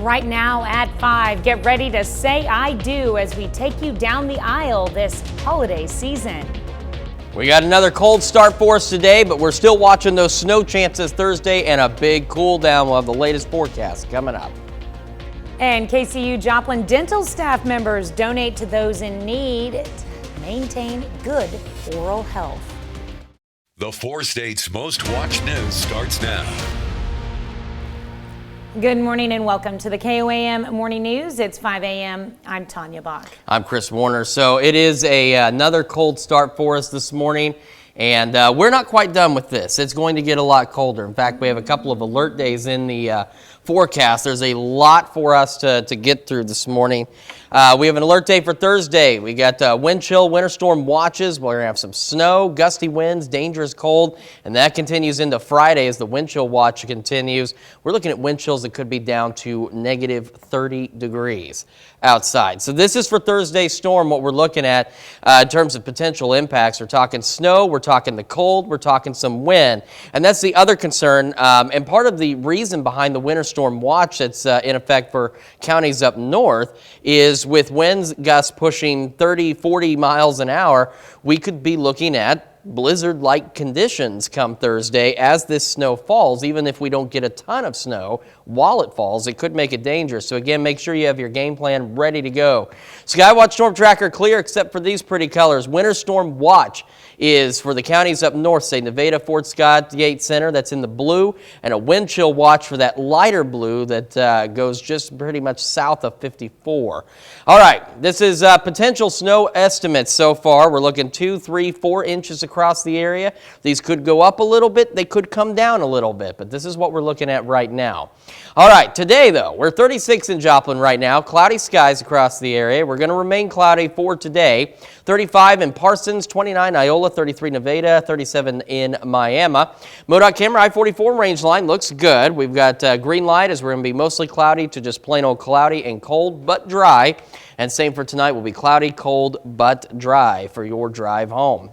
right now at 5. Get ready to say I do as we take you down the aisle this holiday season. We got another cold start for us today, but we're still watching those snow chances Thursday and a big cool down. We'll have the latest forecast coming up. And KCU Joplin dental staff members donate to those in need to maintain good oral health. The 4 states' most watched news starts now. Good morning and welcome to the KOAM Morning News. It's 5 a.m. I'm Tanya Bach. I'm Chris Warner. So it is another cold start for us this morning, and we're not quite done with this. It's going to get a lot colder. In fact, we have a couple of alert days in the forecast. There's a lot for us to get through this morning. We have an alert day for Thursday. We got wind chill, winter storm watches. We're going to have some snow, gusty winds, dangerous cold, and that continues into Friday as the wind chill watch continues. We're looking at wind chills that could be down to negative 30 degrees outside. So this is for Thursday's storm, what we're looking at in terms of potential impacts. We're talking snow, we're talking the cold, we're talking some wind, and that's the other concern. And part of the reason behind the winter storm watch that's in effect for counties up north is with winds gusts pushing 30, 40 miles an hour, we could be looking at blizzard-like conditions come Thursday as this snow falls. Even if we don't get a ton of snow while it falls, it could make it dangerous. So again, make sure you have your game plan ready to go. Skywatch Storm Tracker clear except for these pretty colors. Winter Storm Watch is for the counties up north, say Nevada, Fort Scott, Yates Center, that's in the blue, and a wind chill watch for that lighter blue that goes just pretty much south of 54. All right, this is potential snow estimates so far. We're looking 2, 3, 4 inches across the area. These could go up a little bit, they could come down a little bit, but this is what we're looking at right now. All right, today though, we're 36 in Joplin right now, cloudy skies across the area. We're going to remain cloudy for today. 35 in Parsons, 29 Iola, 33 Nevada, 37 in Miami. MoDOT camera I-44 range line looks good. We've got green light as we're going to be mostly cloudy to just plain old cloudy and cold but dry. And same for tonight, will be cloudy, cold but dry for your drive home.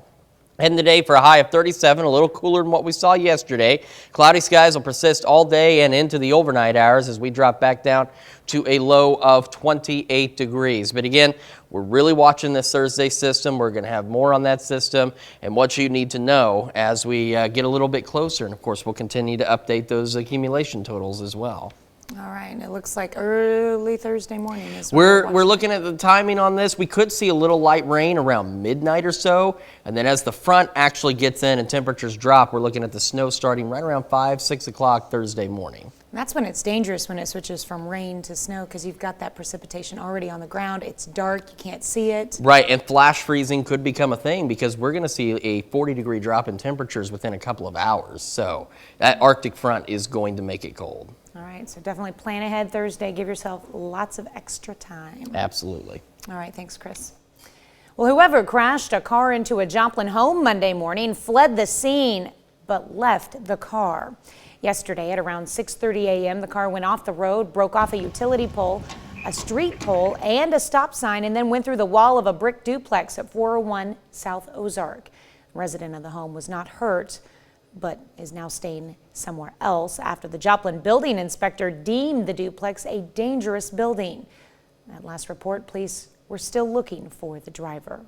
Heading today for a high of 37, a little cooler than what we saw yesterday. Cloudy skies will persist all day and into the overnight hours as we drop back down to a low of 28 degrees. But again, we're really watching this Thursday system. We're going to have more on that system and what you need to know as we get a little bit closer. And of course, we'll continue to update those accumulation totals as well. All right, and it looks like early Thursday morning is we're looking at the timing on this. We could see a little light rain around midnight or so, and then as the front actually gets in and temperatures drop, we're looking at the snow starting right around 5, 6 o'clock Thursday morning. That's when it's dangerous, when it switches from rain to snow, because you've got that precipitation already on the ground. It's dark, you can't see it. Right, and flash freezing could become a thing because we're going to see a 40-degree drop in temperatures within a couple of hours. So that Arctic front is going to make it cold. All right, so definitely plan ahead Thursday. Give yourself lots of extra time. Absolutely. All right, thanks, Chris. Well, whoever crashed a car into a Joplin home Monday morning fled the scene, but left the car. Yesterday at around 6:30 a.m., the car went off the road, broke off a utility pole, a street pole, and a stop sign, and then went through the wall of a brick duplex at 401 South Ozark. The resident of the home was not hurt, but is now staying somewhere else after the Joplin building inspector deemed the duplex a dangerous building. At last report, police were still looking for the driver.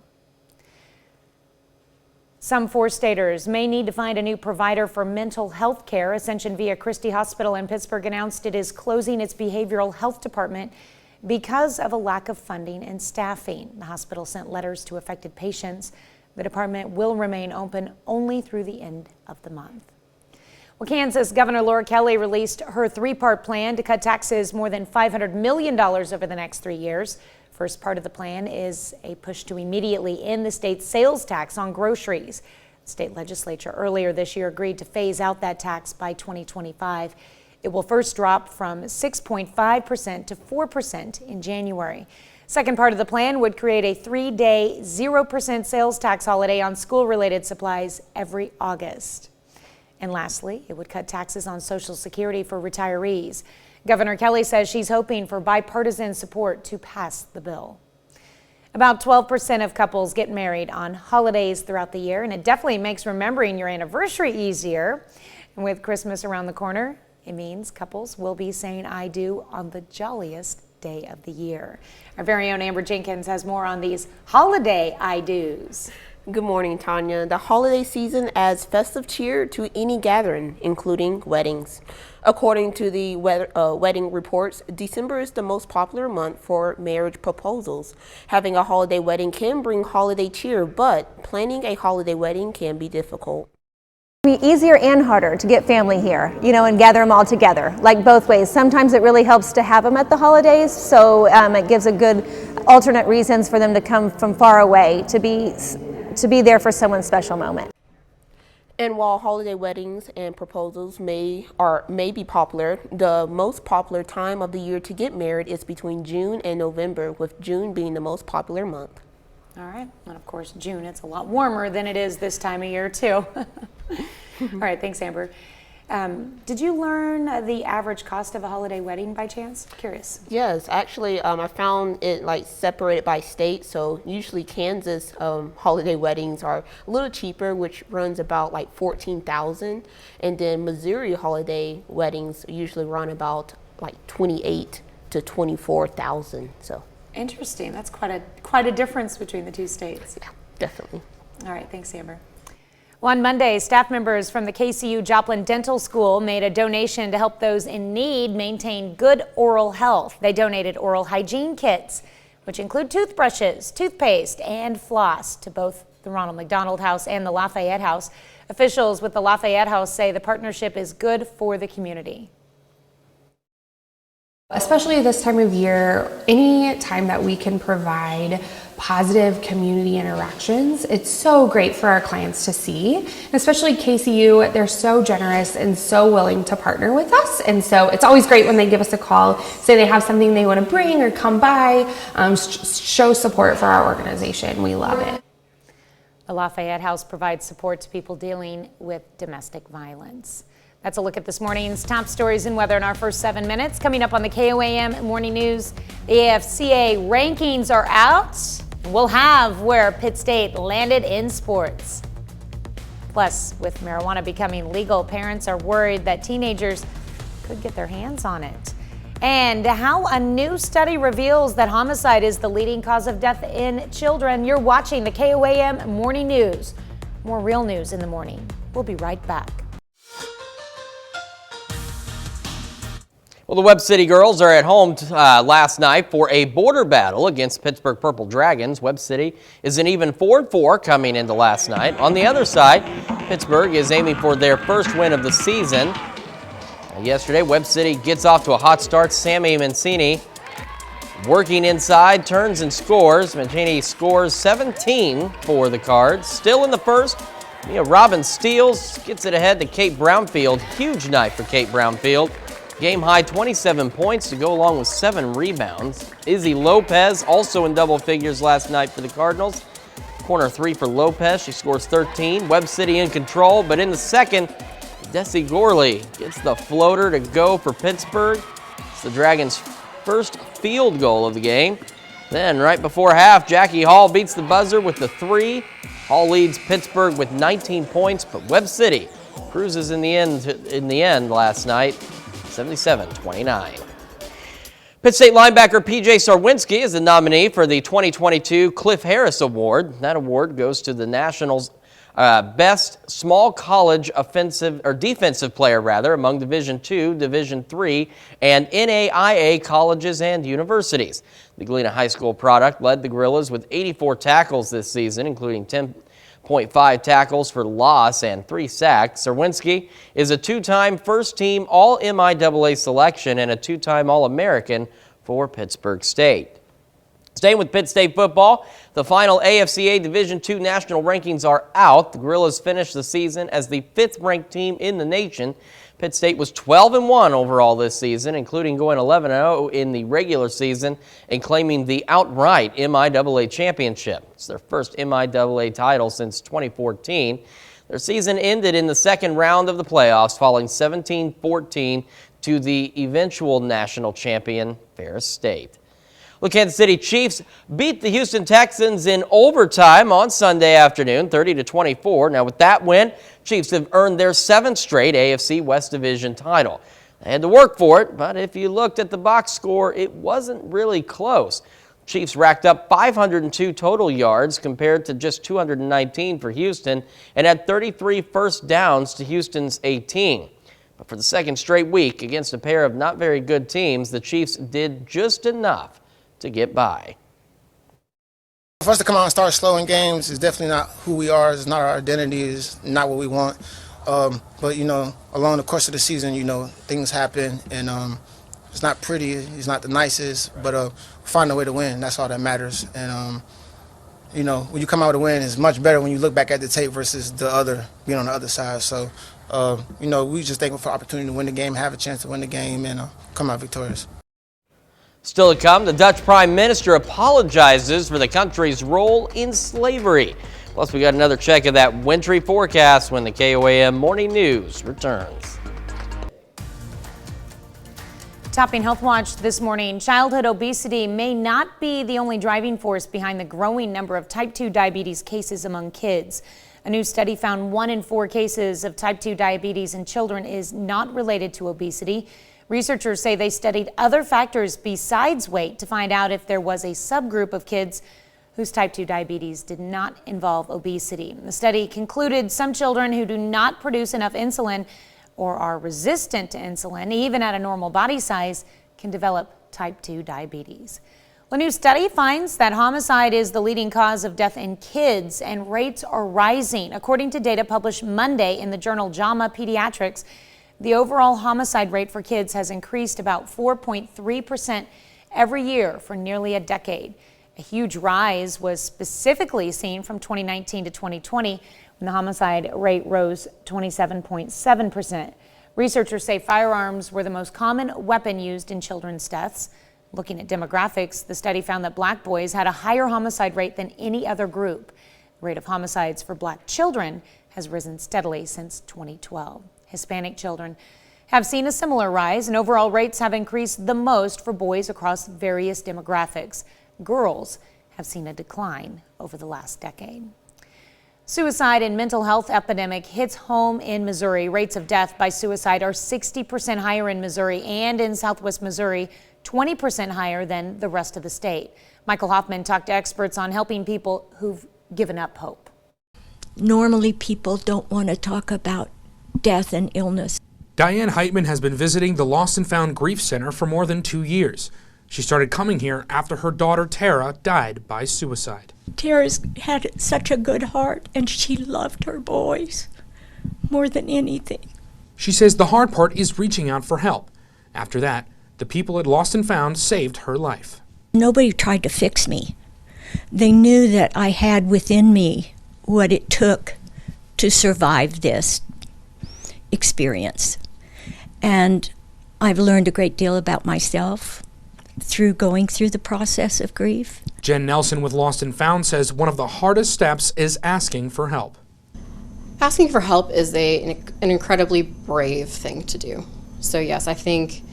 Some 4-staters may need to find a new provider for mental health care. Ascension Via Christi Hospital in Pittsburgh announced it is closing its behavioral health department because of a lack of funding and staffing. The hospital sent letters to affected patients. The department will remain open only through the end of the month. Well, Kansas Governor Laura Kelly released her 3-part plan to cut taxes more than $500 million over the next 3 years. First part of the plan is a push to immediately end the state's sales tax on groceries. The state legislature earlier this year agreed to phase out that tax by 2025. It will first drop from 6.5% to 4% in January. Second part of the plan would create a 3-day 0% sales tax holiday on school-related supplies every August. And lastly, it would cut taxes on Social Security for retirees. Governor Kelly says she's hoping for bipartisan support to pass the bill. About 12% of couples get married on holidays throughout the year, and it definitely makes remembering your anniversary easier. And with Christmas around the corner, It means couples will be saying I do on the jolliest day of the year. Our very own Amber Jenkins has more on these holiday I do's. Good morning, Tanya. The holiday season adds festive cheer to any gathering, including weddings. According to the wedding reports, December is the most popular month for marriage proposals. Having a holiday wedding can bring holiday cheer, but planning a holiday wedding can be difficult. It'd be easier and harder to get family here, and gather them all together, like both ways. Sometimes it really helps to have them at the holidays, so it gives a good alternate reasons for them to come from far away to be there for someone's special moment. And while holiday weddings and proposals may be popular, the most popular time of the year to get married is between June and November, with June being the most popular month. All right, and of course June, it's a lot warmer than it is this time of year too. All right, thanks Amber. Did you learn the average cost of a holiday wedding by chance? Curious. Yes, actually, I found it separated by state. So usually Kansas holiday weddings are a little cheaper, which runs about $14,000, and then Missouri holiday weddings usually run about $28,000 to $24,000. So interesting. That's quite a difference between the two states. yeah, definitely. All right, thanks Amber. Well, on Monday, staff members from the KCU Joplin Dental School made a donation to help those in need maintain good oral health. They donated oral hygiene kits, which include toothbrushes, toothpaste, and floss to both the Ronald McDonald House and the Lafayette House. Officials with the Lafayette House say the partnership is good for the community. Especially this time of year, any time that we can provide positive community interactions, it's so great for our clients to see. And especially KCU, they're so generous and so willing to partner with us. And so it's always great when they give us a call, say they have something they want to bring or come by, show support for our organization. We love it. The Lafayette House provides support to people dealing with domestic violence. That's a look at this morning's top stories and weather in our first 7 minutes. Coming up on the KOAM Morning News, the AFCA rankings are out. We'll have where Pitt State landed in sports. Plus, with marijuana becoming legal, parents are worried that teenagers could get their hands on it. And how a new study reveals that homicide is the leading cause of death in children. You're watching the KOAM Morning News. More real news in the morning. We'll be right back. Well, the Webb City girls are at home last night for a border battle against Pittsburgh Purple Dragons. Webb City is an even 4-4 coming into last night. On the other side, Pittsburgh is aiming for their first win of the season. Yesterday, Webb City gets off to a hot start. Sammy Mancini working inside, turns and scores. Mancini scores 17 for the Cards. Still in the first, Robin steals, gets it ahead to Kate Brownfield. Huge night for Kate Brownfield. Game high 27 points to go along with 7 rebounds. Izzy Lopez also in double figures last night for the Cardinals. Corner 3 for Lopez. She scores 13. Webb City in control, but in the second, Desi Gorley gets the floater to go for Pittsburgh. It's the Dragons' first field goal of the game. Then right before half, Jackie Hall beats the buzzer with the 3. Hall leads Pittsburgh with 19 points, but Webb City cruises in the end last night. 77-29. Pitt State linebacker P.J. Sarwinski is the nominee for the 2022 Cliff Harris Award. That award goes to the Nationals' best small college defensive player among Division II, Division III, and NAIA colleges and universities. The Galena High School product led the Gorillas with 84 tackles this season, including 10.5 tackles for loss and 3 sacks. Sarwinski is a 2-time first-team All-MIAA selection and a 2-time All-American for Pittsburgh State. Staying with Pitt State football, the final AFCA Division II national rankings are out. The Gorillas finished the season as the 5th-ranked team in the nation. Pitt State was 12-1 overall this season, including going 11-0 in the regular season and claiming the outright MIAA championship. It's their first MIAA title since 2014. Their season ended in the second round of the playoffs, falling 17-14 to the eventual national champion, Ferris State. The Kansas City Chiefs beat the Houston Texans in overtime on Sunday afternoon, 30-24. Now with that win, Chiefs have earned their 7th straight AFC West Division title. They had to work for it, but if you looked at the box score, it wasn't really close. Chiefs racked up 502 total yards compared to just 219 for Houston and had 33 first downs to Houston's 18. But for the second straight week against a pair of not very good teams, the Chiefs did just enough to get by. For us to come out and start slow in games is definitely not who we are. It's not our identity. It's not what we want. But, along the course of the season, things happen, and it's not pretty. It's not the nicest, but find a way to win. That's all that matters. And, when you come out with a win, it's much better when you look back at the tape versus being on the other side. So, we just thankful for the opportunity to win the game, have a chance to win the game, and come out victorious. Still to come, the Dutch Prime Minister apologizes for the country's role in slavery. Plus, we got another check of that wintry forecast when the KOAM Morning News returns. Topping Health Watch this morning, childhood obesity may not be the only driving force behind the growing number of type 2 diabetes cases among kids. A new study found 1 in 4 cases of type 2 diabetes in children is not related to obesity. Researchers say they studied other factors besides weight to find out if there was a subgroup of kids whose type 2 diabetes did not involve obesity. The study concluded some children who do not produce enough insulin or are resistant to insulin, even at a normal body size, can develop type 2 diabetes. The new study finds that homicide is the leading cause of death in kids, and rates are rising. According to data published Monday in the journal JAMA Pediatrics, the overall homicide rate for kids has increased about 4.3% every year for nearly a decade. A huge rise was specifically seen from 2019 to 2020, when the homicide rate rose 27.7%. Researchers say firearms were the most common weapon used in children's deaths. Looking at demographics, the study found that black boys had a higher homicide rate than any other group. The rate of homicides for black children has risen steadily since 2012. Hispanic children have seen a similar rise, and overall rates have increased the most for boys across various demographics. Girls have seen a decline over the last decade. Suicide and mental health epidemic hits home in Missouri. Rates of death by suicide are 60% higher in Missouri and in Southwest Missouri, 20% higher than the rest of the state. Michael Hoffman talked to experts on helping people who've given up hope. Normally, people don't want to talk about death and illness. Diane Heitman has been visiting the Lost and Found Grief Center for more than 2 years. She started coming here after her daughter Tara died by suicide. Tara's had such a good heart, and she loved her boys more than anything. She says the hard part is reaching out for help. After that, the people at Lost and Found saved her life. Nobody tried to fix me. They knew that I had within me what it took to survive this experience. And I've learned a great deal about myself through going through the process of grief. Jen Nelson with Lost and Found says one of the hardest steps is asking for help. Asking for help is an incredibly brave thing to do. So yes, I think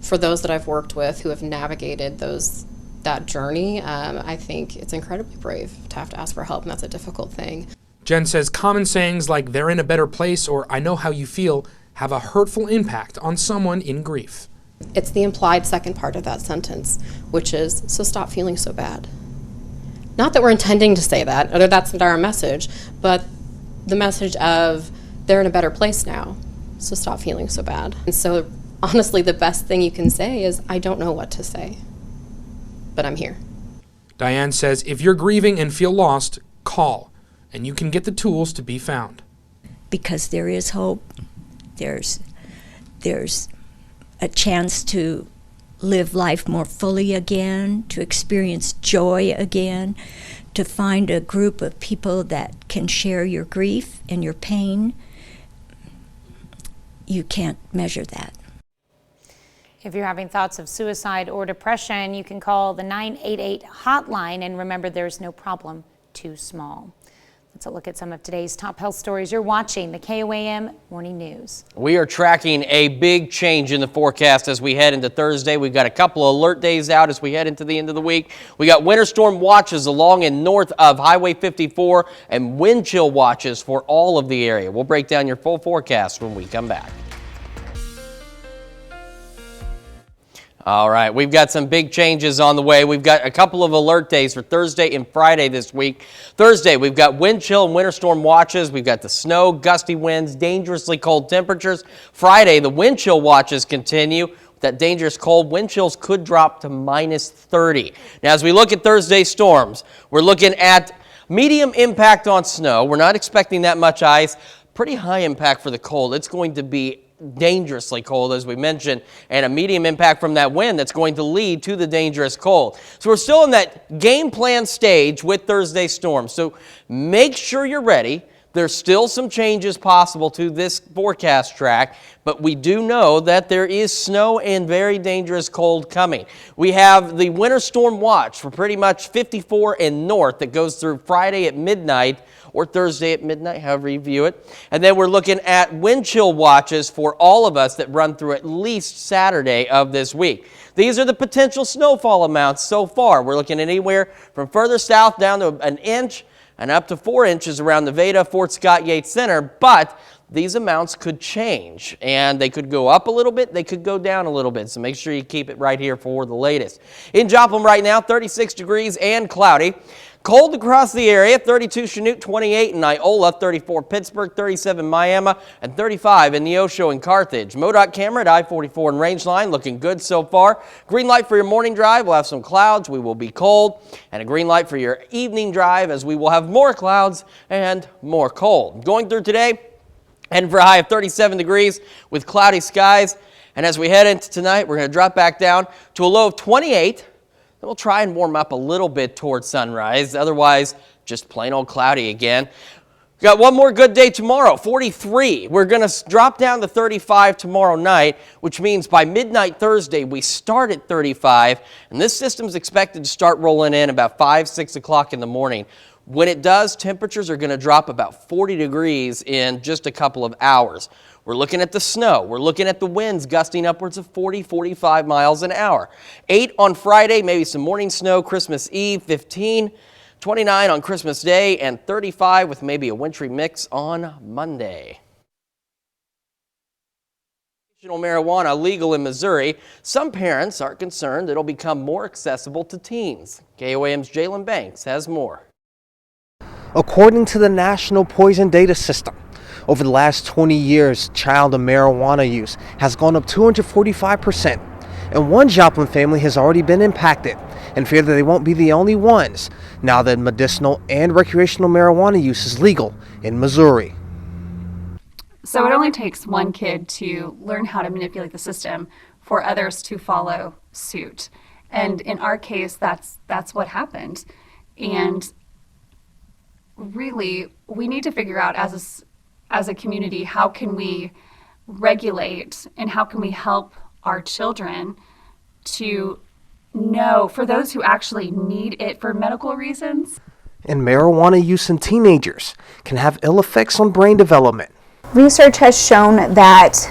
for those that I've worked with who have navigated that journey, I think it's incredibly brave to have to ask for help, and that's a difficult thing. Jen says common sayings like "they're in a better place" or "I know how you feel" have a hurtful impact on someone in grief. It's the implied second part of that sentence, which is, so stop feeling so bad. Not that we're intending to say that, or that's not our message, but the message of, they're in a better place now, so stop feeling so bad. And so honestly, the best thing you can say is, I don't know what to say, but I'm here. Diane says if you're grieving and feel lost, call, and you can get the tools to be found. Because there is hope. There's a chance to live life more fully again, to experience joy again, to find a group of people that can share your grief and your pain. You can't measure that. If you're having thoughts of suicide or depression, you can call the 988 hotline, and remember, there's no problem too small. Let's look at some of today's top health stories. You're watching the KOAM Morning News. We are tracking a big change in the forecast as we head into Thursday. We've got a couple of alert days out as we head into the end of the week. We got winter storm watches along and north of Highway 54 and wind chill watches for all of the area. We'll break down your full forecast when we come back. All right, we've got some big changes on the way. We've got a couple of alert days for Thursday and Friday this week. Thursday, we've got wind chill and winter storm watches. We've got the snow, gusty winds, dangerously cold temperatures. Friday, the wind chill watches continue. That dangerous cold, wind chills could drop to -30. Now, as we look at Thursday's storms, we're looking at medium impact on snow. We're not expecting that much ice. Pretty high impact for the cold. It's going to be dangerously cold, as we mentioned, and a medium impact from that wind that's going to lead to the dangerous cold. So we're still in that game plan stage with Thursday's storm. So make sure you're ready. There's still some changes possible to this forecast track, but we do know that there is snow and very dangerous cold coming. We have the winter storm watch for pretty much 54 and north that goes through Friday at midnight or Thursday at midnight, however you view it. And then we're looking at wind chill watches for all of us that run through at least Saturday of this week. These are the potential snowfall amounts so far. We're looking at anywhere from further south down to an inch and up to 4 inches around Nevada, Fort Scott Yates Center, but these amounts could change, and they could go up a little bit, they could go down a little bit, so make sure you keep it right here for the latest. In Joplin right now, 36 degrees and cloudy. Cold across the area, 32 Chanute, 28 in Iola, 34 Pittsburgh, 37 Miami, and 35 in Neosho and Carthage. MoDOT camera at I-44 and Rangeline looking good so far. Green light for your morning drive. We'll have some clouds. We will be cold. And a green light for your evening drive as we will have more clouds and more cold. Going through today, heading for a high of 37 degrees with cloudy skies. And as we head into tonight, we're going to drop back down to a low of 28. Then we'll try and warm up a little bit towards sunrise. Otherwise, just plain old cloudy again. We've got one more good day tomorrow, 43. We're going to drop down to 35 tomorrow night, which means by midnight Thursday, we start at 35. And this system's expected to start rolling in about 5, 6 o'clock in the morning. When it does, temperatures are going to drop about 40 degrees in just a couple of hours. We're looking at the snow. We're looking at the winds gusting upwards of 40, 45 miles an hour. 8 on Friday, maybe some morning snow. Christmas Eve, 15. 29 on Christmas Day, and 35 with maybe a wintry mix on Monday. Marijuana legal in Missouri. Some parents are concerned it'll become more accessible to teens. KOAM's Jalen Banks has more. According to the National Poison Data System, over the last 20 years, child marijuana use has gone up 245%, and one Joplin family has already been impacted, and fear that they won't be the only ones now that medicinal and recreational marijuana use is legal in Missouri. So it only takes one kid to learn how to manipulate the system for others to follow suit. And in our case, that's what happened. And really, we need to figure out as a community, how can we regulate and how can we help our children to know, for those who actually need it for medical reasons. And marijuana use in teenagers can have ill effects on brain development. Research has shown that,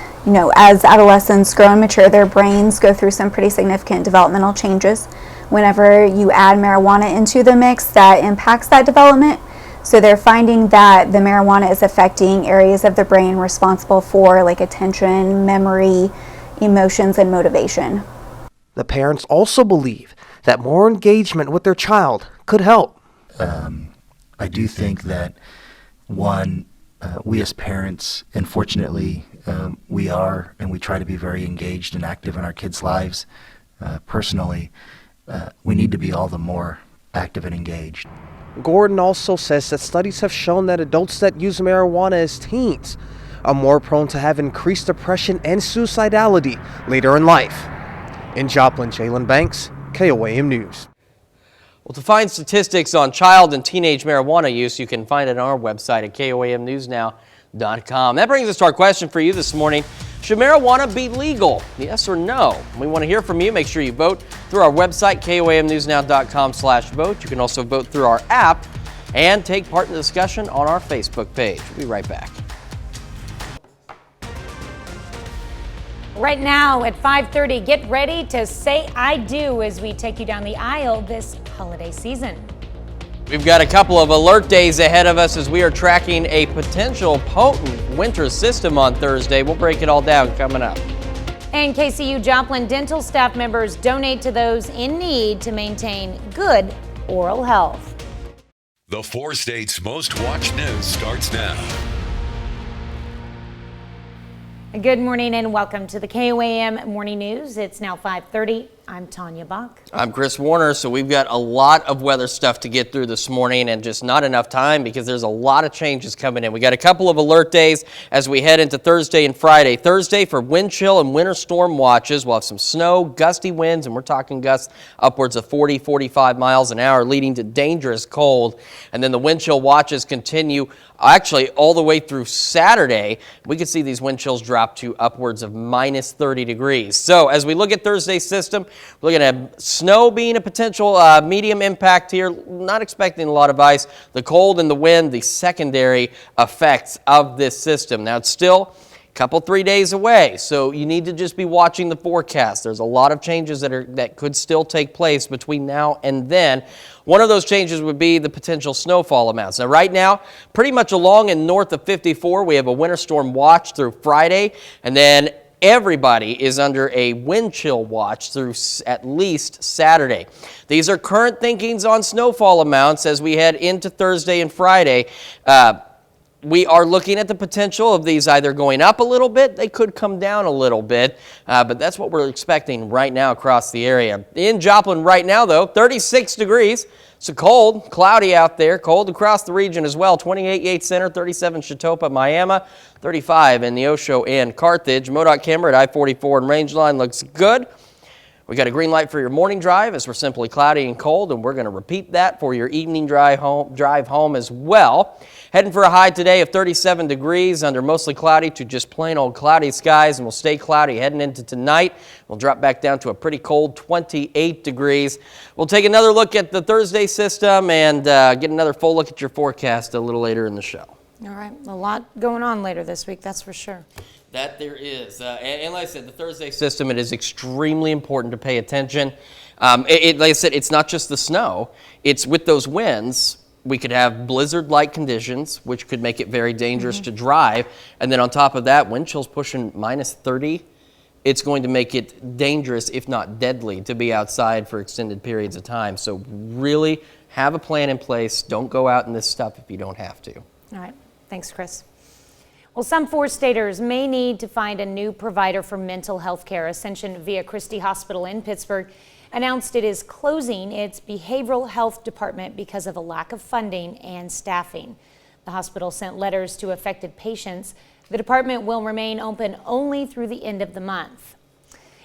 as adolescents grow and mature, their brains go through some pretty significant developmental changes. Whenever you add marijuana into the mix, that impacts that development. So they're finding that the marijuana is affecting areas of the brain responsible for like attention, memory, emotions, and motivation. The parents also believe that more engagement with their child could help. I do think that, one, we as parents, unfortunately, we are, and we try to be very engaged and active in our kids' lives. Personally, we need to be all the more active and engaged. Gordon also says that studies have shown that adults that use marijuana as teens are more prone to have increased depression and suicidality later in life. In Joplin, Jalen Banks, KOAM News. Well, to find statistics on child and teenage marijuana use, you can find it on our website at KOAMNewsNow.com. That brings us to our question for you this morning. Should marijuana be legal? Yes or no? We want to hear from you. Make sure you vote through our website, KOAMNewsNow.com/vote. You can also vote through our app and take part in the discussion on our Facebook page. We'll be right back. Right now at 5:30, get ready to say I do as we take you down the aisle this holiday season. We've got a couple of alert days ahead of us as we are tracking a potential potent winter system on Thursday. We'll break it all down coming up. And KCU Joplin dental staff members donate to those in need to maintain good oral health. The 4 states' most watched news starts now. Good morning and welcome to the KOAM Morning News. It's now 5:30. I'm Tanya Bach. I'm Chris Warner. So we've got a lot of weather stuff to get through this morning and just not enough time because there's a lot of changes coming in. We got a couple of alert days as we head into Thursday and Friday. Thursday for wind chill and winter storm watches. We'll have some snow, gusty winds, and we're talking gusts upwards of 40, 45 miles an hour, leading to dangerous cold. And then the wind chill watches continue actually all the way through Saturday. We could see these wind chills drop to upwards of minus 30 degrees. So as we look at Thursday's system, we're looking at snow being a potential medium impact here. Not expecting a lot of ice. The cold and the wind, the secondary effects of this system. Now it's still a couple, 3 days away, so you need to just be watching the forecast. There's a lot of changes that could still take place between now and then. One of those changes would be the potential snowfall amounts. Now right now, pretty much along and north of 54, we have a winter storm watch through Friday, and then everybody is under a wind chill watch through at least Saturday. These are current thinkings on snowfall amounts as we head into Thursday and Friday. We are looking at the potential of these either going up a little bit, they could come down a little bit, but that's what we're expecting right now across the area. In Joplin right now, though, 36 degrees. So cold, cloudy out there, cold across the region as well. 28 Yates Center, 37 Chetopa, Miami, 35 in Neosho and Carthage. MoDOT camera at I-44 and Rangeline looks good. We got a green light for your morning drive as we're simply cloudy and cold, and we're going to repeat that for your evening drive home as well. Heading for a high today of 37 degrees under mostly cloudy to just plain old cloudy skies, and we'll stay cloudy heading into tonight. We'll drop back down to a pretty cold 28 degrees. We'll take another look at the Thursday system and get another full look at your forecast a little later in the show. All right, a lot going on later this week, that's for sure. That there is. And like I said, the Thursday system, it is extremely important to pay attention. Like I said, it's not just the snow. It's with those winds, we could have blizzard-like conditions, which could make it very dangerous to drive. And then on top of that, wind chills pushing minus 30. It's going to make it dangerous, if not deadly, to be outside for extended periods of time. So really have a plan in place. Don't go out in this stuff if you don't have to. All right. Thanks, Chris. Well, some 4-staters may need to find a new provider for mental health care. Ascension Via Christi Hospital in Pittsburgh announced it is closing its behavioral health department because of a lack of funding and staffing. The hospital sent letters to affected patients. The department will remain open only through the end of the month.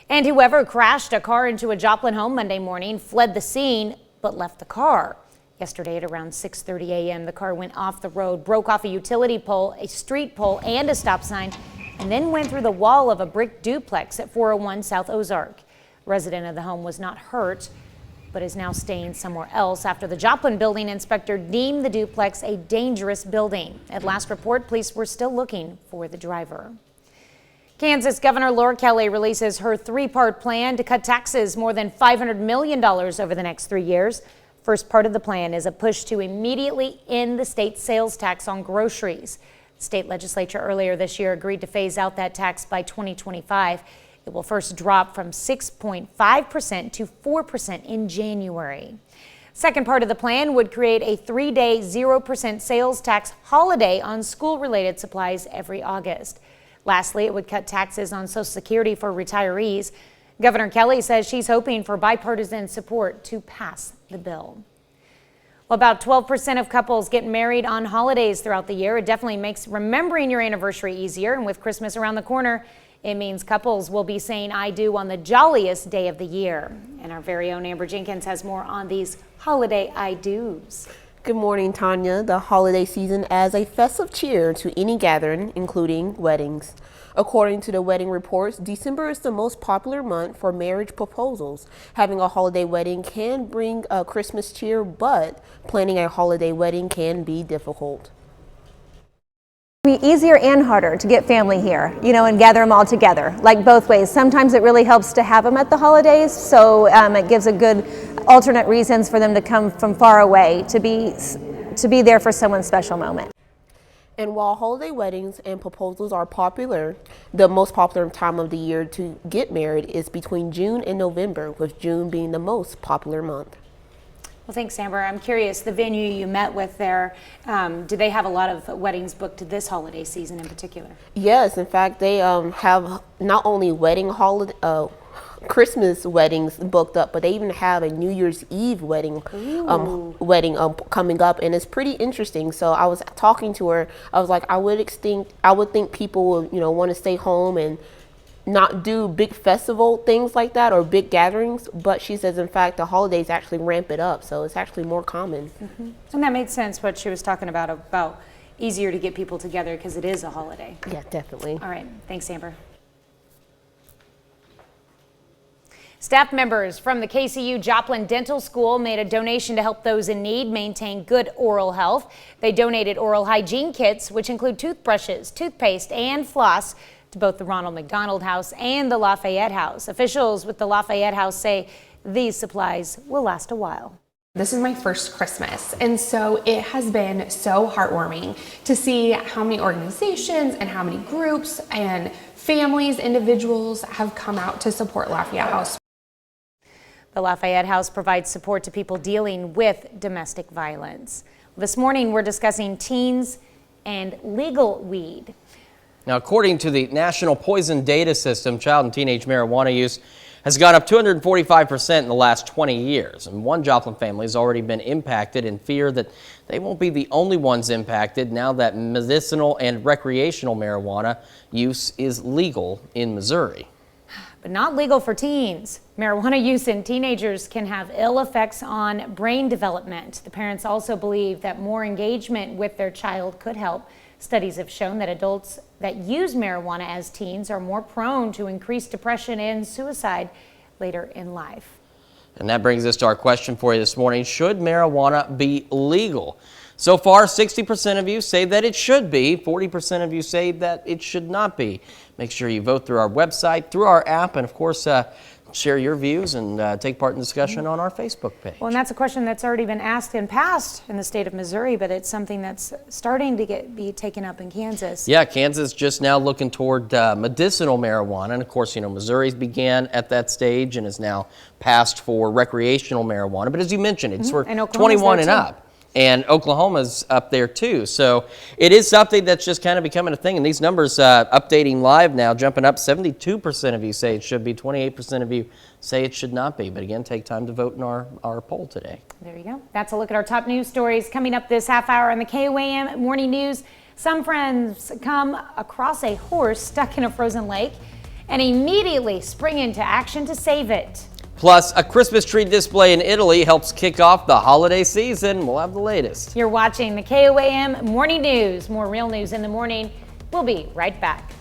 And whoever crashed a car into a Joplin home Monday morning fled the scene but left the car. Yesterday at around 6:30 a.m., the car went off the road, broke off a utility pole, a street pole, and a stop sign, and then went through the wall of a brick duplex at 401 South Ozark. A resident of the home was not hurt, but is now staying somewhere else after the Joplin building inspector deemed the duplex a dangerous building. At last report, police were still looking for the driver. Kansas Governor Laura Kelly releases her 3-part plan to cut taxes more than $500 million over the next 3 years. First part of the plan is a push to immediately end the state sales tax on groceries. The state legislature earlier this year agreed to phase out that tax by 2025. It will first drop from 6.5% to 4% in January. Second part of the plan would create a 3-day 0% sales tax holiday on school-related supplies every August. Lastly, it would cut taxes on Social Security for retirees. Governor Kelly says she's hoping for bipartisan support to pass the bill. Well, about 12% of couples get married on holidays throughout the year. It definitely makes remembering your anniversary easier. And with Christmas around the corner, it means couples will be saying I do on the jolliest day of the year. And our very own Amber Jenkins has more on these holiday I do's. Good morning, Tanya. The holiday season adds a festive cheer to any gathering, including weddings. According to the wedding reports, December is the most popular month for marriage proposals. Having a holiday wedding can bring a Christmas cheer, but planning a holiday wedding can be difficult. Be easier and harder to get family here, and gather them all together, like both ways. Sometimes it really helps to have them at the holidays, so it gives a good alternate reasons for them to come from far away to be there for someone's special moment. And while holiday weddings and proposals are popular, the most popular time of the year to get married is between June and November, with June being the most popular month. Well, thanks, Amber. I'm curious, the venue you met with there, do they have a lot of weddings booked this holiday season in particular? Yes, in fact, they have not only Christmas weddings booked up, but they even have a New Year's Eve wedding coming up, and it's pretty interesting. So I was talking to her. I was like, I would think people would, want to stay home and not do big festival things like that or big gatherings, but she says in fact the holidays actually ramp it up, so it's actually more common. And that made sense what she was talking about easier to get people together because it is a holiday. Yeah, definitely. All right, thanks, Amber. Staff members from the KCU Joplin Dental School made a donation to help those in need maintain good oral health. They donated oral hygiene kits, which include toothbrushes, toothpaste, and floss, to both the Ronald McDonald House and the Lafayette House. Officials with the Lafayette House say these supplies will last a while. This is my first Christmas, and so it has been so heartwarming to see how many organizations and how many groups and families, individuals have come out to support Lafayette House. The Lafayette House provides support to people dealing with domestic violence. This morning, we're discussing teens and legal weed. Now, according to the National Poison Data System, child and teenage marijuana use has gone up 245% in the last 20 years. And one Joplin family has already been impacted and fear that they won't be the only ones impacted now that medicinal and recreational marijuana use is legal in Missouri. But not legal for teens. Marijuana use in teenagers can have ill effects on brain development. The parents also believe that more engagement with their child could help. Studies have shown that adults that use marijuana as teens are more prone to increased depression and suicide later in life. And that brings us to our question for you this morning. Should marijuana be legal? So far, 60% of you say that it should be. 40% of you say that it should not be. Make sure you vote through our website, through our app, and of course, share your views and take part in discussion on our Facebook page. Well, and that's a question that's already been asked and passed in the state of Missouri, but it's something that's starting to be taken up in Kansas. Yeah, Kansas just now looking toward medicinal marijuana. And of course, Missouri's began at that stage and is now passed for recreational marijuana. But as you mentioned, it's for 21 and up. And Oklahoma's up there too. So it is something that's just kind of becoming a thing. And these numbers updating live now, jumping up. 72% of you say it should be. 28% of you say it should not be. But again, take time to vote in our poll today. There you go. That's a look at our top news stories coming up this half hour on the KOAM Morning News. Some friends come across a horse stuck in a frozen lake and immediately spring into action to save it. Plus, a Christmas tree display in Italy helps kick off the holiday season. We'll have the latest. You're watching the KOAM Morning News. More real news in the morning. We'll be right back.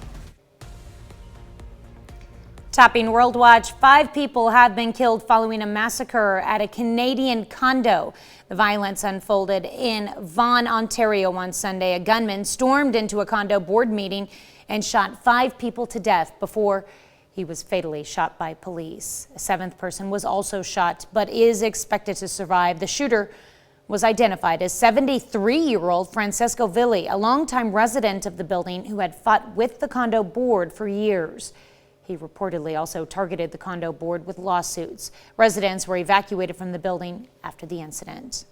Topping World Watch, 5 people have been killed following a massacre at a Canadian condo. The violence unfolded in Vaughan, Ontario on Sunday. A gunman stormed into a condo board meeting and shot 5 people to death before he was fatally shot by police. A 7th person was also shot, but is expected to survive. The shooter was identified as 73-year-old Francesco Villi, a longtime resident of the building who had fought with the condo board for years. He reportedly also targeted the condo board with lawsuits. Residents were evacuated from the building after the incident.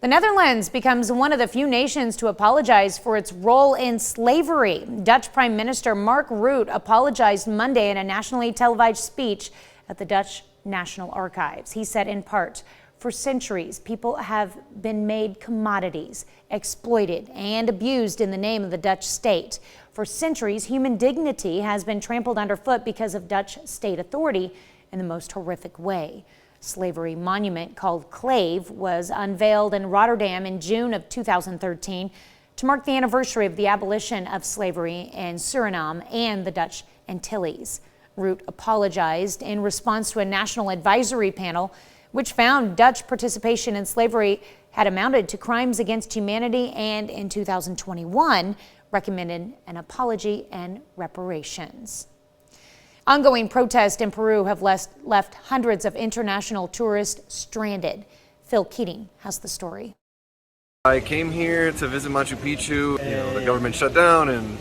The Netherlands becomes one of the few nations to apologize for its role in slavery. Dutch Prime Minister Mark Rutte apologized Monday in a nationally televised speech at the Dutch National Archives. He said in part, "For centuries, people have been made commodities, exploited and abused in the name of the Dutch state. For centuries, human dignity has been trampled underfoot because of Dutch state authority in the most horrific way." Slavery monument called Clave was unveiled in Rotterdam in June of 2013 to mark the anniversary of the abolition of slavery in Suriname and the Dutch Antilles. Rutte apologized in response to a national advisory panel which found Dutch participation in slavery had amounted to crimes against humanity and in 2021 recommended an apology and reparations. Ongoing protests in Peru have left hundreds of international tourists stranded. Phil Keating has the story. I came here to visit Machu Picchu. The government shut down and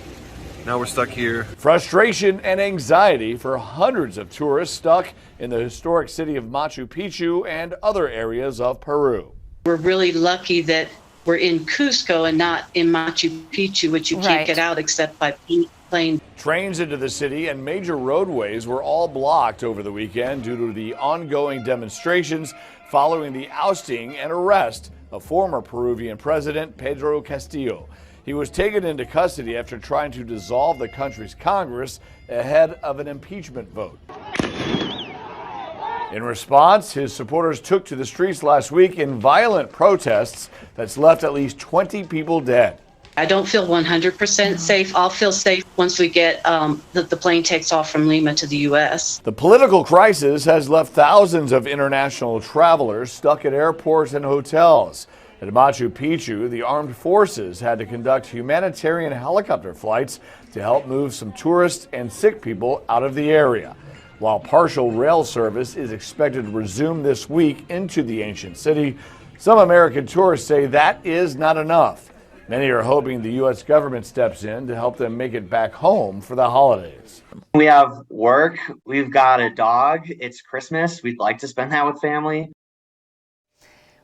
now we're stuck here. Frustration and anxiety for hundreds of tourists stuck in the historic city of Machu Picchu and other areas of Peru. We're really lucky that we're in Cusco and not in Machu Picchu, which you can't get out except by plane. Trains into the city and major roadways were all blocked over the weekend due to the ongoing demonstrations following the ousting and arrest of former Peruvian President Pedro Castillo. He was taken into custody after trying to dissolve the country's Congress ahead of an impeachment vote. In response, his supporters took to the streets last week in violent protests that's left at least 20 people dead. I don't feel 100% safe. I'll feel safe once we get the plane takes off from Lima to the U.S. The political crisis has left thousands of international travelers stuck at airports and hotels. At Machu Picchu, the armed forces had to conduct humanitarian helicopter flights to help move some tourists and sick people out of the area. While partial rail service is expected to resume this week into the ancient city, some American tourists say that is not enough. Many are hoping the U.S. government steps in to help them make it back home for the holidays. We have work, we've got a dog, it's Christmas, we'd like to spend that with family.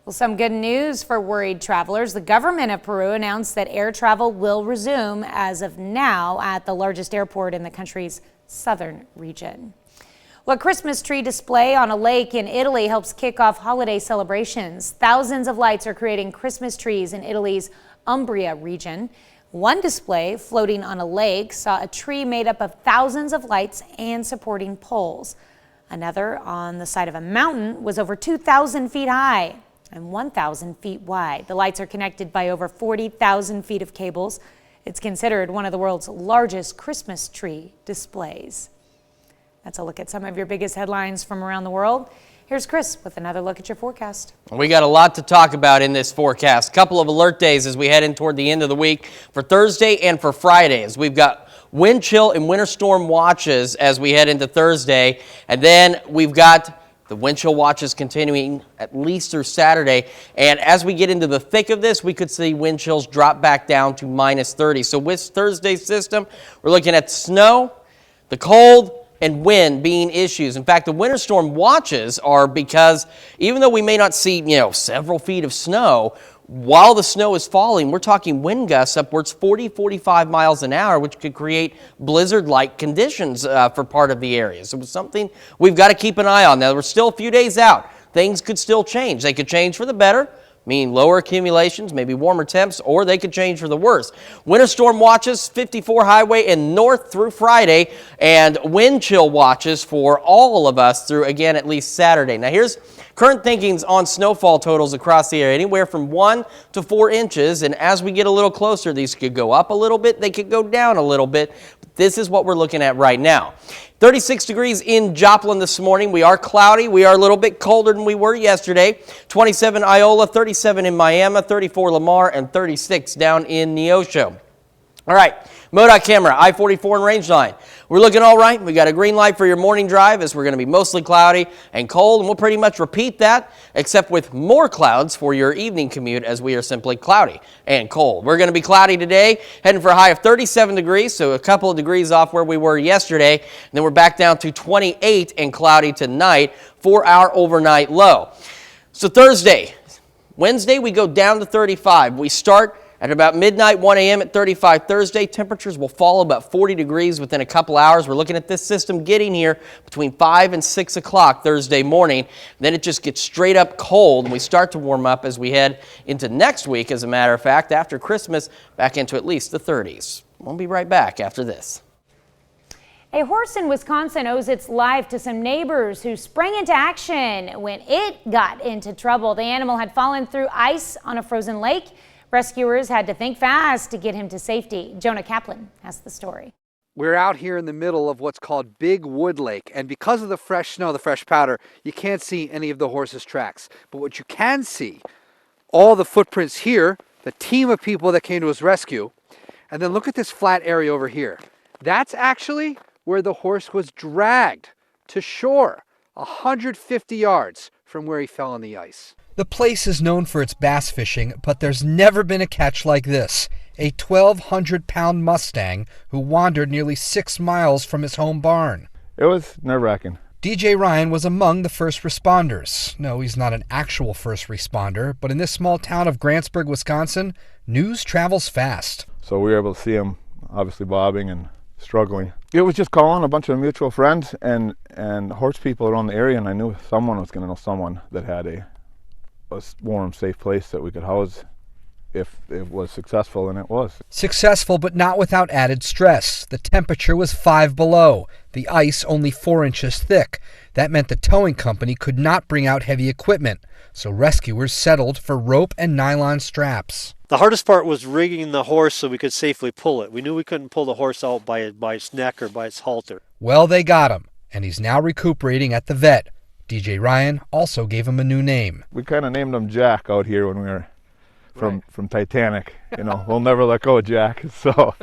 Well, some good news for worried travelers. The government of Peru announced that air travel will resume as of now at the largest airport in the country's southern region. Well, a Christmas tree display on a lake in Italy helps kick off holiday celebrations. Thousands of lights are creating Christmas trees in Italy's Umbria region. One display floating on a lake saw a tree made up of thousands of lights and supporting poles. Another on the side of a mountain was over 2,000 feet high and 1,000 feet wide. The lights are connected by over 40,000 feet of cables. It's considered one of the world's largest Christmas tree displays. That's a look at some of your biggest headlines from around the world. Here's Chris with another look at your forecast. We got a lot to talk about in this forecast. Couple of alert days as we head in toward the end of the week for Thursday and for Fridays. We've got wind chill and winter storm watches as we head into Thursday. And then we've got the wind chill watches continuing at least through Saturday. And as we get into the thick of this, we could see wind chills drop back down to -30. So with Thursday's system, we're looking at snow, the cold, and wind being issues. In fact, the winter storm watches are because even though we may not see, several feet of snow, while the snow is falling, we're talking wind gusts upwards 40-45 miles an hour, which could create blizzard-like conditions for part of the area. So it's something we've got to keep an eye on. Now, we're still a few days out. Things could still change. They could change for the better, meaning lower accumulations, maybe warmer temps, or they could change for the worse. Winter storm watches, 54 highway and north through Friday, and wind chill watches for all of us through, again, at least Saturday. Now, here's current thinkings on snowfall totals across the area, anywhere from 1 to 4 inches, and as we get a little closer, these could go up a little bit, they could go down a little bit. This is what we're looking at right now. 36 degrees in Joplin this morning. We are cloudy. We are a little bit colder than we were yesterday. 27 Iola, 37 in Miami, 34 Lamar, and 36 down in Neosho. All right, MoDOT camera, I-44 and Rangeline. We're looking all right. We got a green light for your morning drive as we're going to be mostly cloudy and cold, and we'll pretty much repeat that, except with more clouds for your evening commute as we are simply cloudy and cold. We're going to be cloudy today, heading for a high of 37 degrees, so a couple of degrees off where we were yesterday. And then we're back down to 28 and cloudy tonight for our overnight low. So Thursday, Wednesday, we go down to 35. We start at about midnight, 1 a.m. at 35 Thursday. Temperatures will fall about 40 degrees within a couple hours. We're looking at this system getting here between 5 and 6 o'clock Thursday morning. Then it just gets straight up cold, and we start to warm up as we head into next week, as a matter of fact, after Christmas, back into at least the 30s. We'll be right back after this. A horse in Wisconsin owes its life to some neighbors who sprang into action when it got into trouble. The animal had fallen through ice on a frozen lake. Rescuers had to think fast to get him to safety. Jonah Kaplan has the story. We're out here in the middle of what's called Big Wood Lake, and because of the fresh snow, the fresh powder, you can't see any of the horse's tracks. But what you can see, all the footprints here, the team of people that came to his rescue, and then look at this flat area over here. That's actually where the horse was dragged to shore, 150 yards from where he fell on the ice. The place is known for its bass fishing, but there's never been a catch like this. A 1,200-pound Mustang who wandered nearly 6 miles from his home barn. It was nerve-wracking. DJ Ryan was among the first responders. No, he's not an actual first responder, but in this small town of Grantsburg, Wisconsin, news travels fast. So we were able to see him obviously bobbing and struggling. It was just calling a bunch of mutual friends and horse people around the area, and I knew someone was going to know someone that had a warm, safe place that we could house if it was successful, and it was. Successful, but not without added stress. The temperature was 5 below, the ice only 4 inches thick. That meant the towing company could not bring out heavy equipment, so rescuers settled for rope and nylon straps. The hardest part was rigging the horse so we could safely pull it. We knew we couldn't pull the horse out by its neck or by its halter. Well, they got him, and he's now recuperating at the vet. DJ Ryan also gave him a new name. We kind of named him Jack out here when we were from Titanic. You know, we'll never let go of Jack. So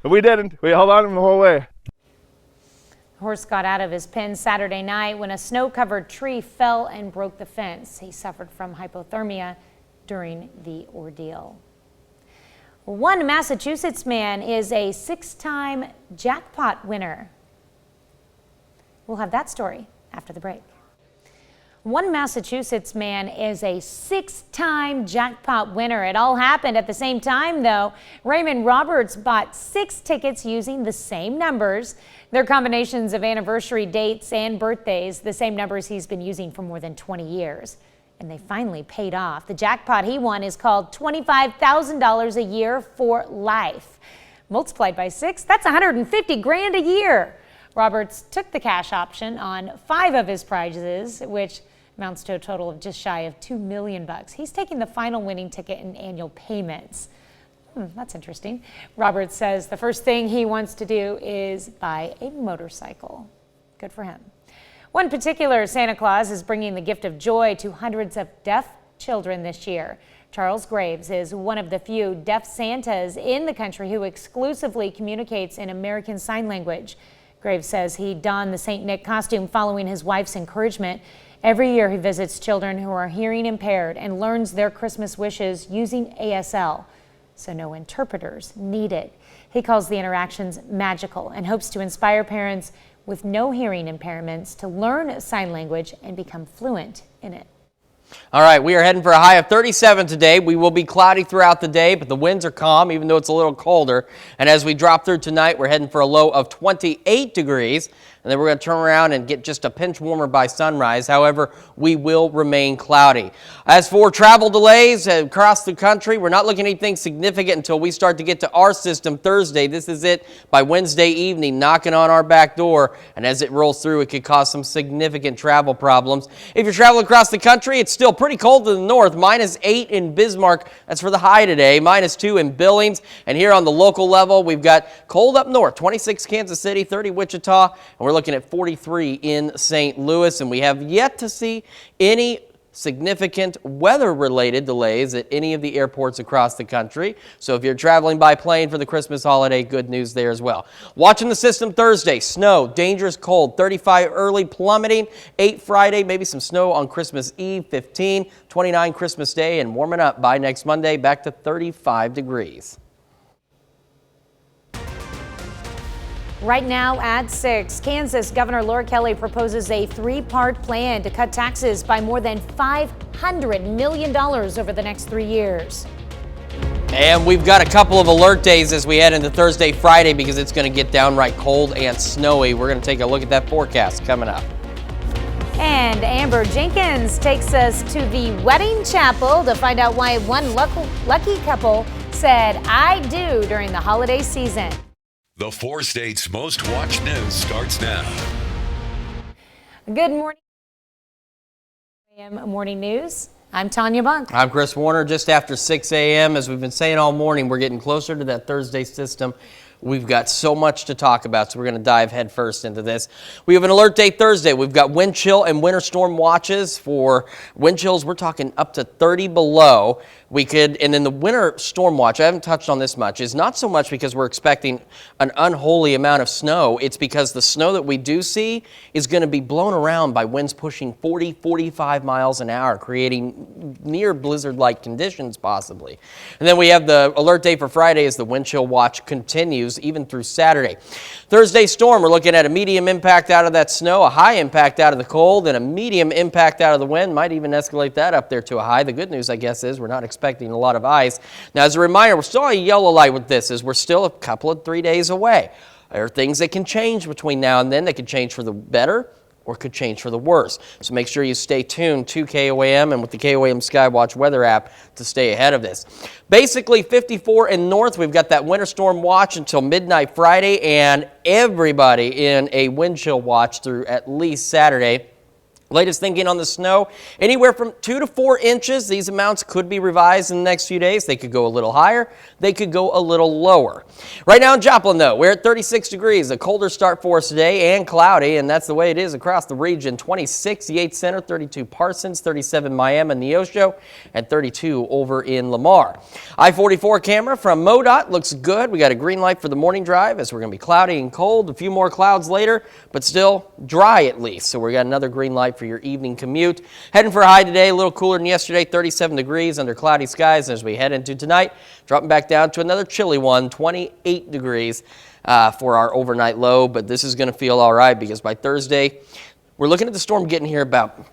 we didn't. We held on to him the whole way. The horse got out of his pen Saturday night when a snow-covered tree fell and broke the fence. He suffered from hypothermia during the ordeal. One Massachusetts man is a 6-time jackpot winner. We'll have that story after the break. One Massachusetts man is a 6-time jackpot winner. It all happened at the same time, though. Raymond Roberts bought 6 tickets using the same numbers. They're combinations of anniversary dates and birthdays, the same numbers he's been using for more than 20 years. And they finally paid off. The jackpot he won is called $25,000 a year for life. Multiplied by 6, that's $150 grand a year. Roberts took the cash option on 5 of his prizes, which amounts to a total of just shy of $2 million. He's taking the final winning ticket in annual payments. That's interesting. Roberts says the first thing he wants to do is buy a motorcycle. Good for him. One particular Santa Claus is bringing the gift of joy to hundreds of deaf children this year. Charles Graves is one of the few deaf Santas in the country who exclusively communicates in American Sign Language. Graves says he donned the St. Nick costume following his wife's encouragement. Every year he visits children who are hearing impaired and learns their Christmas wishes using ASL, so no interpreters needed. He calls the interactions magical and hopes to inspire parents with no hearing impairments to learn sign language and become fluent in it. All right, we are heading for a high of 37 today. We will be cloudy throughout the day, but the winds are calm, even though it's a little colder. And as we drop through tonight, we're heading for a low of 28 degrees. And then we're going to turn around and get just a pinch warmer by sunrise. However, we will remain cloudy. As for travel delays across the country, we're not looking at anything significant until we start to get to our system Thursday. This is it by Wednesday evening, knocking on our back door. And as it rolls through, it could cause some significant travel problems. If you're traveling across the country, it's still pretty cold to the north. -8 in Bismarck. That's for the high today. -2 in Billings. And here on the local level, we've got cold up north, 26 Kansas City, 30 Wichita, and we're looking at 43 in St. Louis, and we have yet to see any significant weather-related delays at any of the airports across the country. So if you're traveling by plane for the Christmas holiday, good news there as well. Watching the system Thursday, snow, dangerous cold, 35 early, plummeting, 8 Friday, maybe some snow on Christmas Eve, 15, 29 Christmas Day, and warming up by next Monday, back to 35 degrees. Right now at 6, Kansas Governor Laura Kelly proposes a 3-part plan to cut taxes by more than $500 million over the next 3 years. And we've got a couple of alert days as we head into Thursday, Friday, because it's going to get downright cold and snowy. We're going to take a look at that forecast coming up. And Amber Jenkins takes us to the wedding chapel to find out why one lucky couple said "I do" during the holiday season. The 4 states' most watched news starts now. Good morning. Morning News. I'm Tanya Bunk. I'm Chris Warner. Just after 6 a.m., as we've been saying all morning, we're getting closer to that Thursday system. We've got so much to talk about, so we're going to dive headfirst into this. We have an alert day Thursday. We've got wind chill and winter storm watches. For wind chills, we're talking up to 30 below. And then the winter storm watch, I haven't touched on this much, is not so much because we're expecting an unholy amount of snow. It's because the snow that we do see is going to be blown around by winds pushing 40, 45 miles an hour, creating near blizzard-like conditions possibly. And then we have the alert day for Friday as the wind chill watch continues even through Saturday. Thursday storm, we're looking at a medium impact out of that snow, a high impact out of the cold, and a medium impact out of the wind. Might even escalate that up there to a high. The good news, I guess, is we're not expecting a lot of ice. Now, as a reminder, we're still on a yellow light with this, as we're still a couple of 3 days away. There are things that can change between now and then. They could change for the better or could change for the worse. So make sure you stay tuned to KOAM and with the KOAM Skywatch weather app to stay ahead of this. Basically 54 and north, we've got that winter storm watch until midnight Friday, and everybody in a wind chill watch through at least Saturday. Latest thinking on the snow, anywhere from 2 to 4 inches. These amounts could be revised in the next few days. They could go a little higher. They could go a little lower. Right now in Joplin, though, we're at 36 degrees. A colder start for us today and cloudy, and that's the way it is across the region. 26 Yates Center, 32 Parsons, 37 Miami and Neosho, and 32 over in Lamar. I-44 camera from MoDOT looks good. We got a green light for the morning drive as we're going to be cloudy and cold. A few more clouds later, but still dry at least. So we got another green light for your evening commute. Heading for a high today, a little cooler than yesterday, 37 degrees under cloudy skies. As we head into tonight, dropping back down to another chilly one, 28 degrees for our overnight low. But this is going to feel all right because by Thursday, we're looking at the storm getting here about,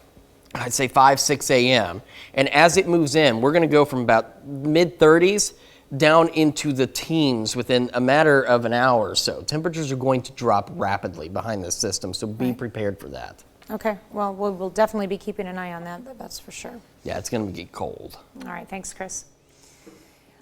I'd say 5, 6 a.m. And as it moves in, we're going to go from about mid-30s down into the teens within a matter of an hour or so. Temperatures are going to drop rapidly behind this system, so be prepared for that. Okay, well, we'll definitely be keeping an eye on that, that's for sure. Yeah, it's going to get cold. All right, thanks, Chris.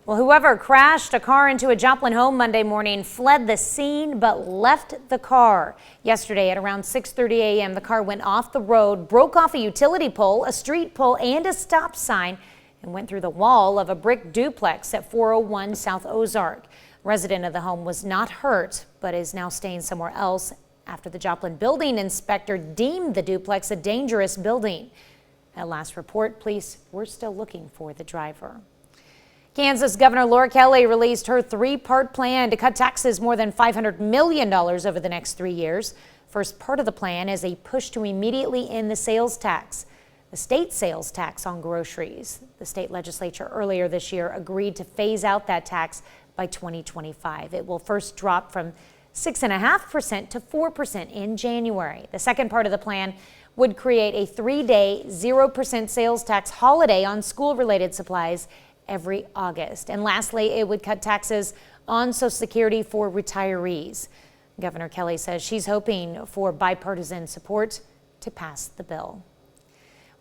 Well, whoever crashed a car into a Joplin home Monday morning fled the scene but left the car. Yesterday at around 6:30 a.m., the car went off the road, broke off a utility pole, a street pole, and a stop sign, and went through the wall of a brick duplex at 401 South Ozark. A resident of the home was not hurt, but is now staying somewhere else after the Joplin building inspector deemed the duplex a dangerous building. At last report, police were still looking for the driver. Kansas Governor Laura Kelly released her 3-part plan to cut taxes more than $500 million over the next 3 years. First part of the plan is a push to immediately end the sales tax, the state sales tax on groceries. The state legislature earlier this year agreed to phase out that tax by 2025. It will first drop from 6.5% to 4% in January. The second part of the plan would create a 3-day 0% sales tax holiday on school-related supplies every August. And lastly, it would cut taxes on Social Security for retirees. Governor Kelly says she's hoping for bipartisan support to pass the bill.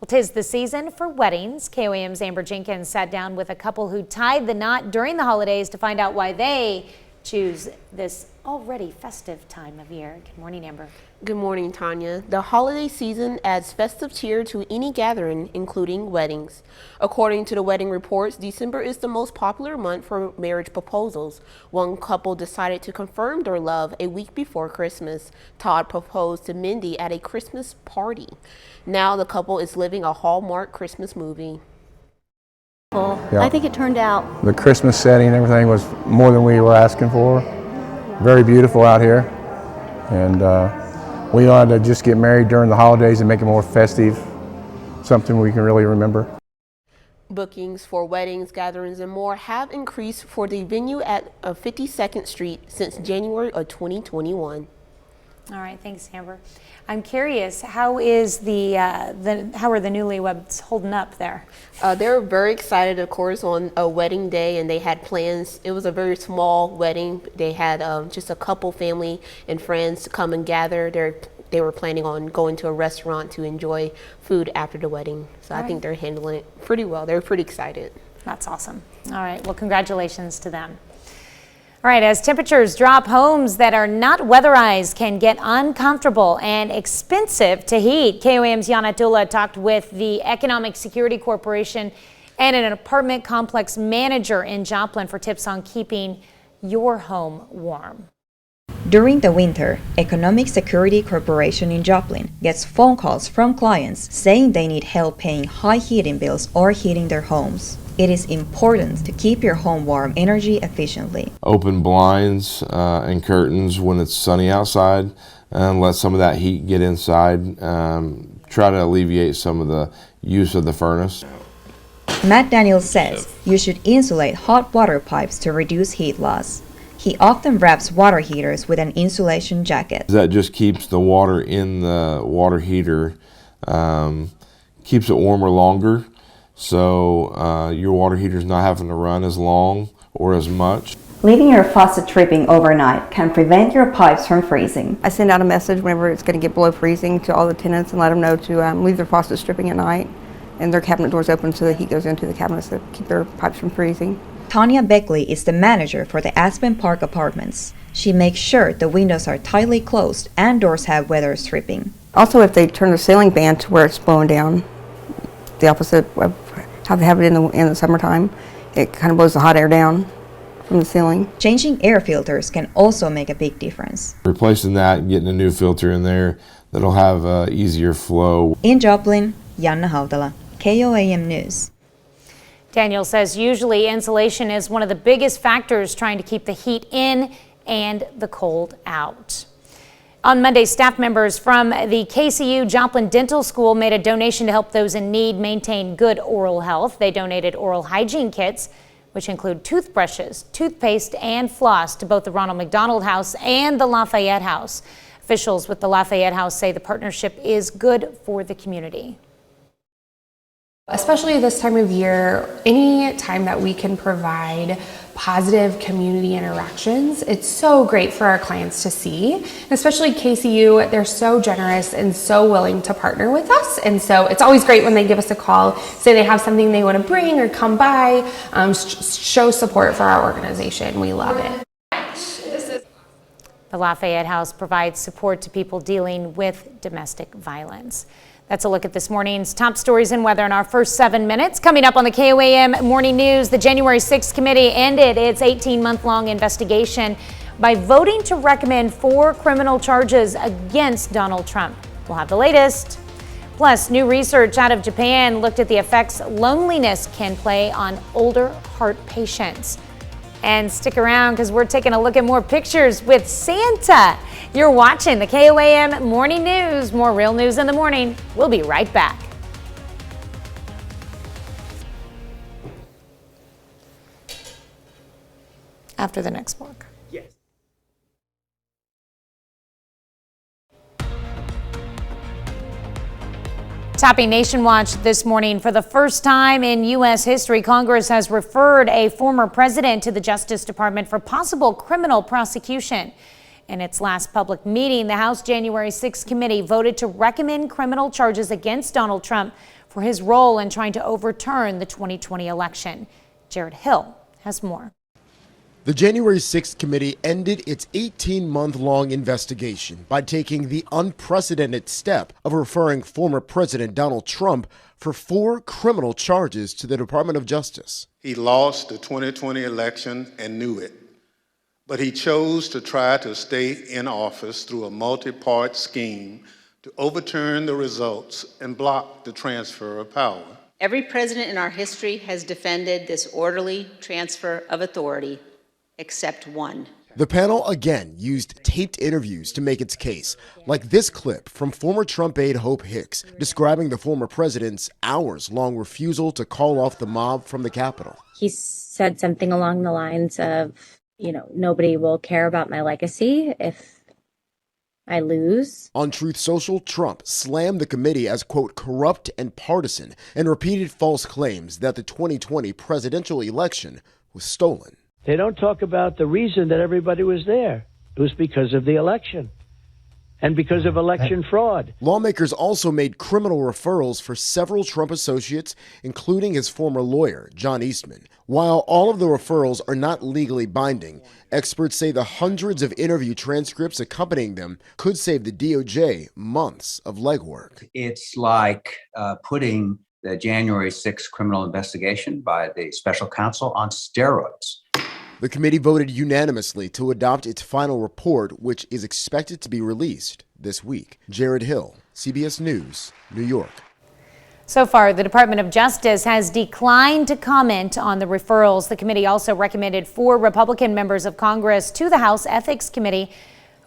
Well, 'tis the season for weddings. KOAM's Amber Jenkins sat down with a couple who tied the knot during the holidays to find out why they choose this already festive time of year. Good morning, Amber. Good morning, Tanya. The holiday season adds festive cheer to any gathering, including weddings. According to the wedding reports, December is the most popular month for marriage proposals. One couple decided to confirm their love a week before Christmas. Todd proposed to Mindy at a Christmas party. Now the couple is living a Hallmark Christmas movie. Yeah. I think it turned out. The Christmas setting and everything was more than we were asking for. Very beautiful out here. And we wanted to just get married during the holidays and make it more festive, something we can really remember. Bookings for weddings, gatherings, and more have increased for the venue at 52nd Street since January of 2021. All right, thanks, Amber. I'm curious, how is how are the newlyweds holding up there? They're very excited, of course, on a wedding day, and they had plans. It was a very small wedding. They had just a couple family and friends to come and gather. They were planning on going to a restaurant to enjoy food after the wedding. So I think they're handling it pretty well. They're pretty excited. That's awesome. All right, well, congratulations to them. All right, as temperatures drop, homes that are not weatherized can get uncomfortable and expensive to heat. KOAM's Yana Tula talked with the Economic Security Corporation and an apartment complex manager in Joplin for tips on keeping your home warm. During the winter, Economic Security Corporation in Joplin gets phone calls from clients saying they need help paying high heating bills or heating their homes. It is important to keep your home warm energy efficiently. Open blinds and curtains when it's sunny outside and let some of that heat get inside. Try to alleviate some of the use of the furnace. Matt Daniels says you should insulate hot water pipes to reduce heat loss. He often wraps water heaters with an insulation jacket. That just keeps the water in the water heater, keeps it warmer longer, so your water heater's not having to run as long or as much. Leaving your faucet tripping overnight can prevent your pipes from freezing. I send out a message whenever it's going to get below freezing to all the tenants and let them know to leave their faucets dripping at night and their cabinet doors open so the heat goes into the cabinets to keep their pipes from freezing. Tanya Beckley is the manager for the Aspen Park Apartments. She makes sure the windows are tightly closed and doors have weather stripping. Also, if they turn the ceiling fan to where it's blowing down, the opposite of how they have it in the summertime, it kind of blows the hot air down from the ceiling. Changing air filters can also make a big difference. Replacing that and getting a new filter in there that'll have easier flow. In Joplin, Janna Hautala, KOAM News. Daniel says usually insulation is one of the biggest factors trying to keep the heat in and the cold out. On Monday, staff members from the KCU Joplin Dental School made a donation to help those in need maintain good oral health. They donated oral hygiene kits, which include toothbrushes, toothpaste, and floss to both the Ronald McDonald House and the Lafayette House. Officials with the Lafayette House say the partnership is good for the community. Especially this time of year, any time that we can provide positive community interactions, it's so great for our clients to see. Especially KCU, they're so generous and so willing to partner with us. And so it's always great when they give us a call, say they have something they want to bring or come by, show support for our organization. We love it. The Lafayette House provides support to people dealing with domestic violence. That's a look at this morning's top stories and weather in our first 7 minutes. Coming up on the KOAM Morning News, the January 6th committee ended its 18-month-long investigation by voting to recommend 4 criminal charges against Donald Trump. We'll have the latest. Plus, new research out of Japan looked at the effects loneliness can play on older heart patients. And stick around because we're taking a look at more pictures with Santa. You're watching the KOAM Morning News. More real news in the morning. We'll be right back. After the next block. Yes. Topping Nation Watch this morning, for the first time in U.S. history, Congress has referred a former president to the Justice Department for possible criminal prosecution. In its last public meeting, the House January 6th committee voted to recommend criminal charges against Donald Trump for his role in trying to overturn the 2020 election. Jared Hill has more. The January 6th committee ended its 18-month-long investigation by taking the unprecedented step of referring former President Donald Trump for 4 criminal charges to the Department of Justice. He lost the 2020 election and knew it, but he chose to try to stay in office through a multi-part scheme to overturn the results and block the transfer of power. Every president in our history has defended this orderly transfer of authority, except one. The panel again used taped interviews to make its case, like this clip from former Trump aide Hope Hicks describing the former president's hours-long refusal to call off the mob from the Capitol. He said something along the lines of, nobody will care about my legacy if I lose. On Truth Social, Trump slammed the committee as, quote, corrupt and partisan, and repeated false claims that the 2020 presidential election was stolen. They don't talk about the reason that everybody was there. It was because of the election and because of election fraud. Lawmakers also made criminal referrals for several Trump associates, including his former lawyer, John Eastman. While all of the referrals are not legally binding, experts say the hundreds of interview transcripts accompanying them could save the DOJ months of legwork. It's like putting the January 6th criminal investigation by the special counsel on steroids. The committee voted unanimously to adopt its final report, which is expected to be released this week. Jared Hill, CBS News, New York. So far, the Department of Justice has declined to comment on the referrals. The committee also recommended 4 Republican members of Congress to the House Ethics Committee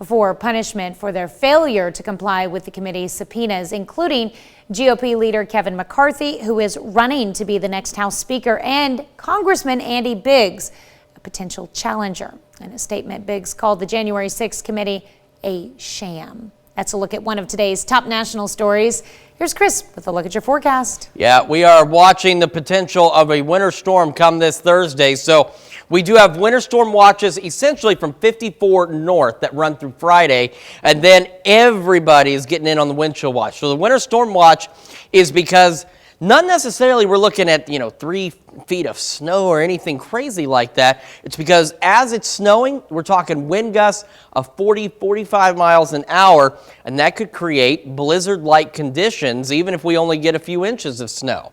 for punishment for their failure to comply with the committee's subpoenas, including GOP leader Kevin McCarthy, who is running to be the next House Speaker, and Congressman Andy Biggs, a potential challenger. In a statement, Biggs called the January 6th committee a sham. That's a look at one of today's top national stories. Here's Chris with a look at your forecast. Yeah, we are watching the potential of a winter storm come this Thursday. So we do have winter storm watches essentially from 54 north that run through Friday. And then everybody is getting in on the wind chill watch. So the winter storm watch is because not necessarily we're looking at, 3 feet of snow or anything crazy like that. It's because as it's snowing, we're talking wind gusts of 40, 45 miles an hour, and that could create blizzard-like conditions even if we only get a few inches of snow.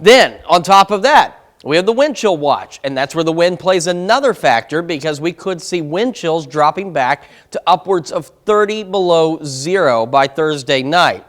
Then, on top of that, we have the wind chill watch, and that's where the wind plays another factor because we could see wind chills dropping back to upwards of 30 below zero by Thursday night.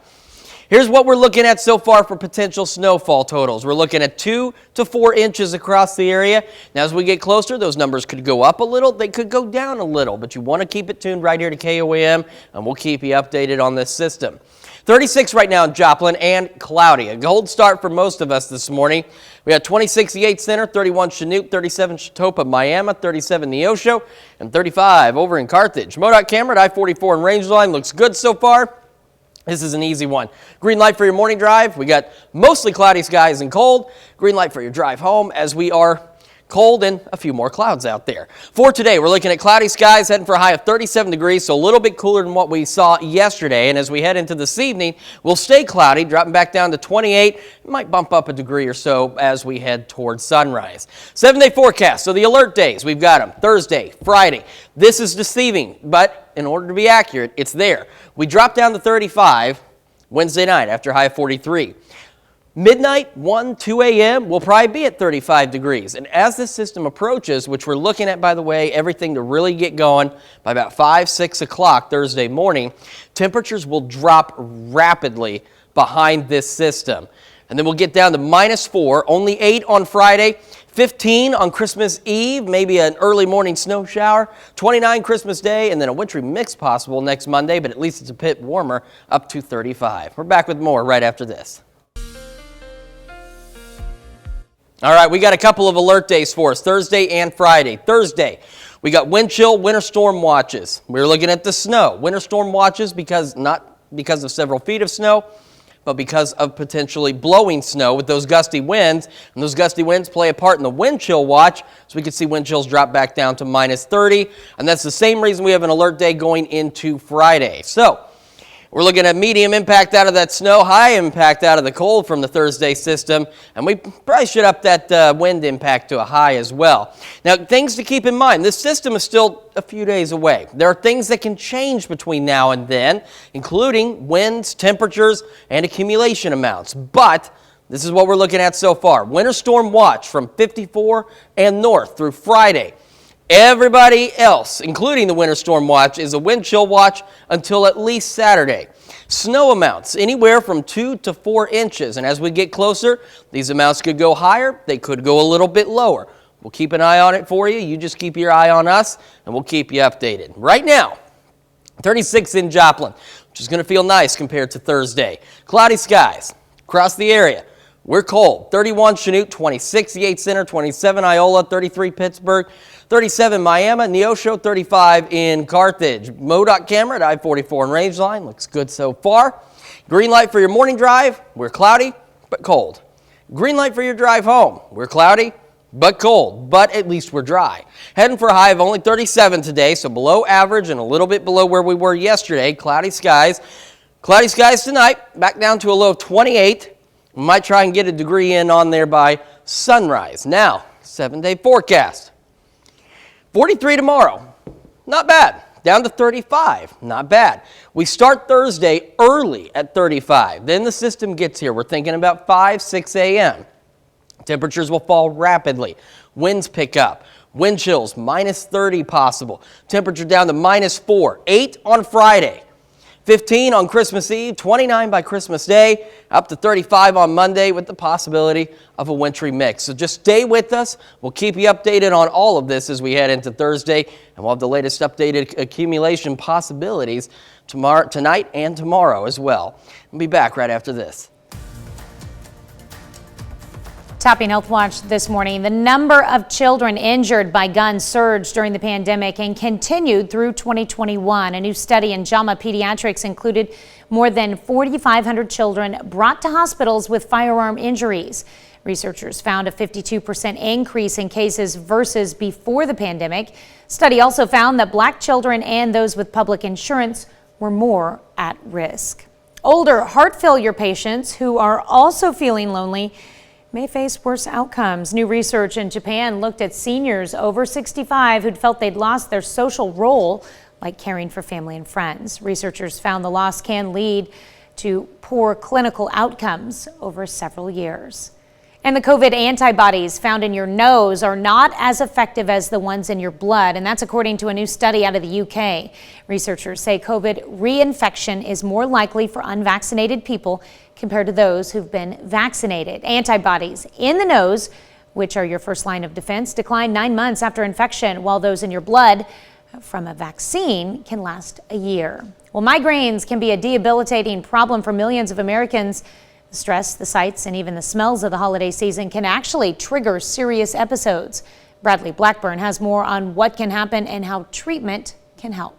Here's what we're looking at so far for potential snowfall totals. We're looking at 2 to 4 inches across the area. Now, as we get closer, those numbers could go up a little. They could go down a little, but you want to keep it tuned right here to KOAM, and we'll keep you updated on this system. 36 right now in Joplin and cloudy. A cold start for most of us this morning. We got 26 Yates Center, 31 Chanute, 37 Chetopa, Miami, 37 Neosho, and 35 over in Carthage. MoDOT camera at I-44 and Rangeline looks good so far. This is an easy one. Green light for your morning drive. We got mostly cloudy skies and cold. Green light for your drive home as we are cold and a few more clouds out there. For today, we're looking at cloudy skies heading for a high of 37 degrees, so a little bit cooler than what we saw yesterday. And as we head into this evening, we'll stay cloudy, dropping back down to 28. It might bump up a degree or so as we head towards sunrise. 7-day forecast. So the alert days, we've got them Thursday, Friday. This is deceiving, but in order to be accurate, it's there. We drop down to 35 Wednesday night after a high of 43. Midnight, 1, 2 a.m., we'll probably be at 35 degrees. And as this system approaches, which we're looking at, by the way, everything to really get going by about 5, 6 o'clock Thursday morning, temperatures will drop rapidly behind this system. And then we'll get down to -4, only 8 on Friday, 15 on Christmas Eve, maybe an early morning snow shower, 29 Christmas Day, and then a wintry mix possible next Monday, but at least it's a bit warmer, up to 35. We're back with more right after this. All right, we got a couple of alert days for us, Thursday and Friday. Thursday, we got wind chill, winter storm watches. We're looking at the snow. Winter storm watches not because of several feet of snow, but because of potentially blowing snow with those gusty winds. And those gusty winds play a part in the wind chill watch, so we can see wind chills drop back down to -30. And that's the same reason we have an alert day going into Friday. So we're looking at medium impact out of that snow, high impact out of the cold from the Thursday system, and we probably should up that wind impact to a high as well. Now, things to keep in mind, this system is still a few days away. There are things that can change between now and then, including winds, temperatures, and accumulation amounts. But this is what we're looking at so far. Winter storm watch from 54 and north through Friday. Everybody else, including the winter storm watch, is a wind chill watch until at least Saturday. Snow amounts anywhere from 2 to 4 inches. And as we get closer, these amounts could go higher. They could go a little bit lower. We'll keep an eye on it for you. You just keep your eye on us, and we'll keep you updated. Right now, 36 in Joplin, which is going to feel nice compared to Thursday. Cloudy skies across the area. We're cold. 31 Chanute, 26 Yates Center, 27 Iola, 33 Pittsburgh, 37 Miami, Neosho, 35 in Carthage. MoDOT camera at I-44 and Rangeline looks good so far. Green light for your morning drive. We're cloudy, but cold. Green light for your drive home. We're cloudy, but cold, but at least we're dry. Heading for a high of only 37 today, so below average and a little bit below where we were yesterday. Cloudy skies. Cloudy skies tonight, back down to a low of 28. We might try and get a degree in on there by sunrise. Now, 7-day forecast. 43 tomorrow, not bad. Down to 35, not bad. We start Thursday early at 35. Then the system gets here. We're thinking about 5, 6 a.m. Temperatures will fall rapidly. Winds pick up. Wind chills, minus 30 possible. Temperature down to minus 4. 8 on Friday. 15 on Christmas Eve, 29 by Christmas Day, up to 35 on Monday with the possibility of a wintry mix. So just stay with us. We'll keep you updated on all of this as we head into Thursday, and we'll have the latest updated accumulation possibilities tonight and tomorrow as well. We'll be back right after this. Topping Health Watch this morning, the number of children injured by guns surged during the pandemic and continued through 2021. A new study in JAMA Pediatrics included more than 4,500 children brought to hospitals with firearm injuries. Researchers found a 52% increase in cases versus before the pandemic. Study also found that Black children and those with public insurance were more at risk. Older heart failure patients who are also feeling lonely may face worse outcomes. New research in Japan looked at seniors over 65 who'd felt they'd lost their social role, like caring for family and friends. Researchers found the loss can lead to poor clinical outcomes over several years. And the COVID antibodies found in your nose are not as effective as the ones in your blood, and that's according to a new study out of the UK. Researchers say COVID reinfection is more likely for unvaccinated people compared to those who've been vaccinated. Antibodies in the nose, which are your first line of defense, decline 9 months after infection, while those in your blood from a vaccine can last a year. Well, migraines can be a debilitating problem for millions of Americans. The stress, the sights, and even the smells of the holiday season can actually trigger serious episodes. Bradley Blackburn has more on what can happen and how treatment can help.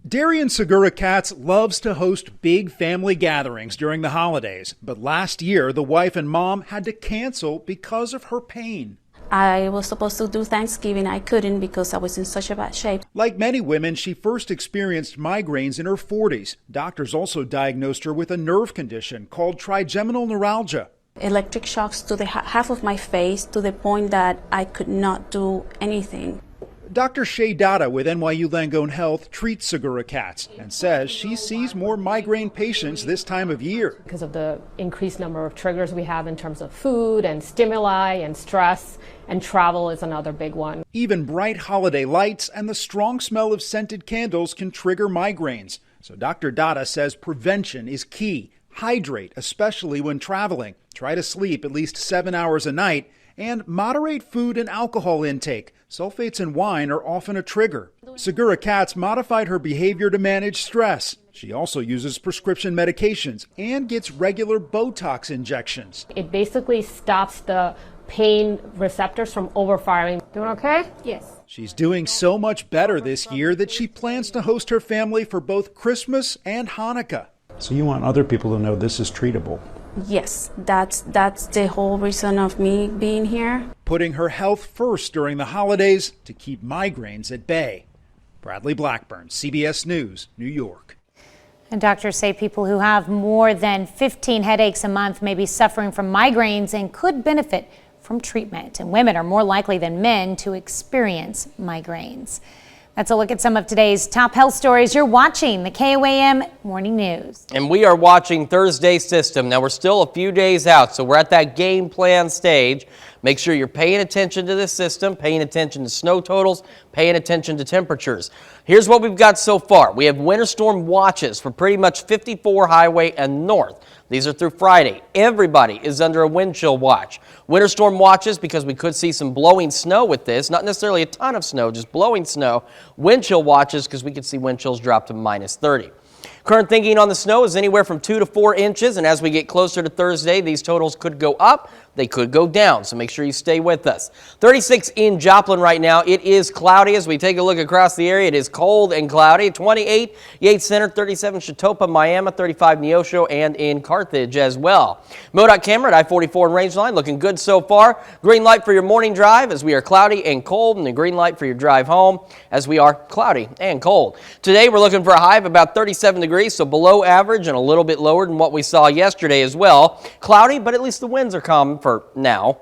Darian Segura Katz loves to host big family gatherings during the holidays, but last year the wife and mom had to cancel because of her pain. I was supposed to do Thanksgiving. I couldn't because I was in such a bad shape. Like many women, she first experienced migraines in her 40s. Doctors also diagnosed her with a nerve condition called trigeminal neuralgia. Electric shocks to the half of my face to the point that I could not do anything. Dr. Shay Dada with NYU Langone Health treats Segura Katz and says she sees more migraine patients this time of year. Because of the increased number of triggers we have in terms of food and stimuli and stress, and travel is another big one. Even bright holiday lights and the strong smell of scented candles can trigger migraines. So Dr. Dada says prevention is key. Hydrate, especially when traveling. Try to sleep at least 7 hours a night and moderate food and alcohol intake. Sulfates in wine are often a trigger. Segura Katz modified her behavior to manage stress. She also uses prescription medications and gets regular Botox injections. It basically stops the pain receptors from overfiring. Doing okay? Yes. She's doing so much better this year that she plans to host her family for both Christmas and Hanukkah. So you want other people to know this is treatable? Yes, that's the whole reason of me being here. Putting her health first during the holidays to keep migraines at bay. Bradley Blackburn, CBS News, New York. And doctors say people who have more than 15 headaches a month may be suffering from migraines and could benefit from treatment. And women are more likely than men to experience migraines. That's a look at some of today's top health stories. You're watching the KOAM Morning News. And we are watching Thursday System. Now, we're still a few days out, so we're at that game plan stage. Make sure you're paying attention to this system, paying attention to snow totals, paying attention to temperatures. Here's what we've got so far. We have winter storm watches for pretty much 54 highway and north. These are through Friday. Everybody is under a wind chill watch. Winter storm watches because we could see some blowing snow with this. Not necessarily a ton of snow, just blowing snow. Wind chill watches because we could see wind chills drop to minus 30. Current thinking on the snow is anywhere from 2 to 4 inches, and as we get closer to Thursday, these totals could go up, they could go down, so make sure you stay with us. 36 in Joplin right now. It is cloudy as we take a look across the area. It is cold and cloudy. 28 Yates Center, 37 Chetopa, Miami, 35 Neosho, and in Carthage as well. MoDOT camera at I-44 and Rangeline looking good so far. Green light for your morning drive as we are cloudy and cold, and the green light for your drive home as we are cloudy and cold. Today we're looking for a high of about 37 degrees, so below average and a little bit lower than what we saw yesterday as well. Cloudy, but at least the winds are calm for now.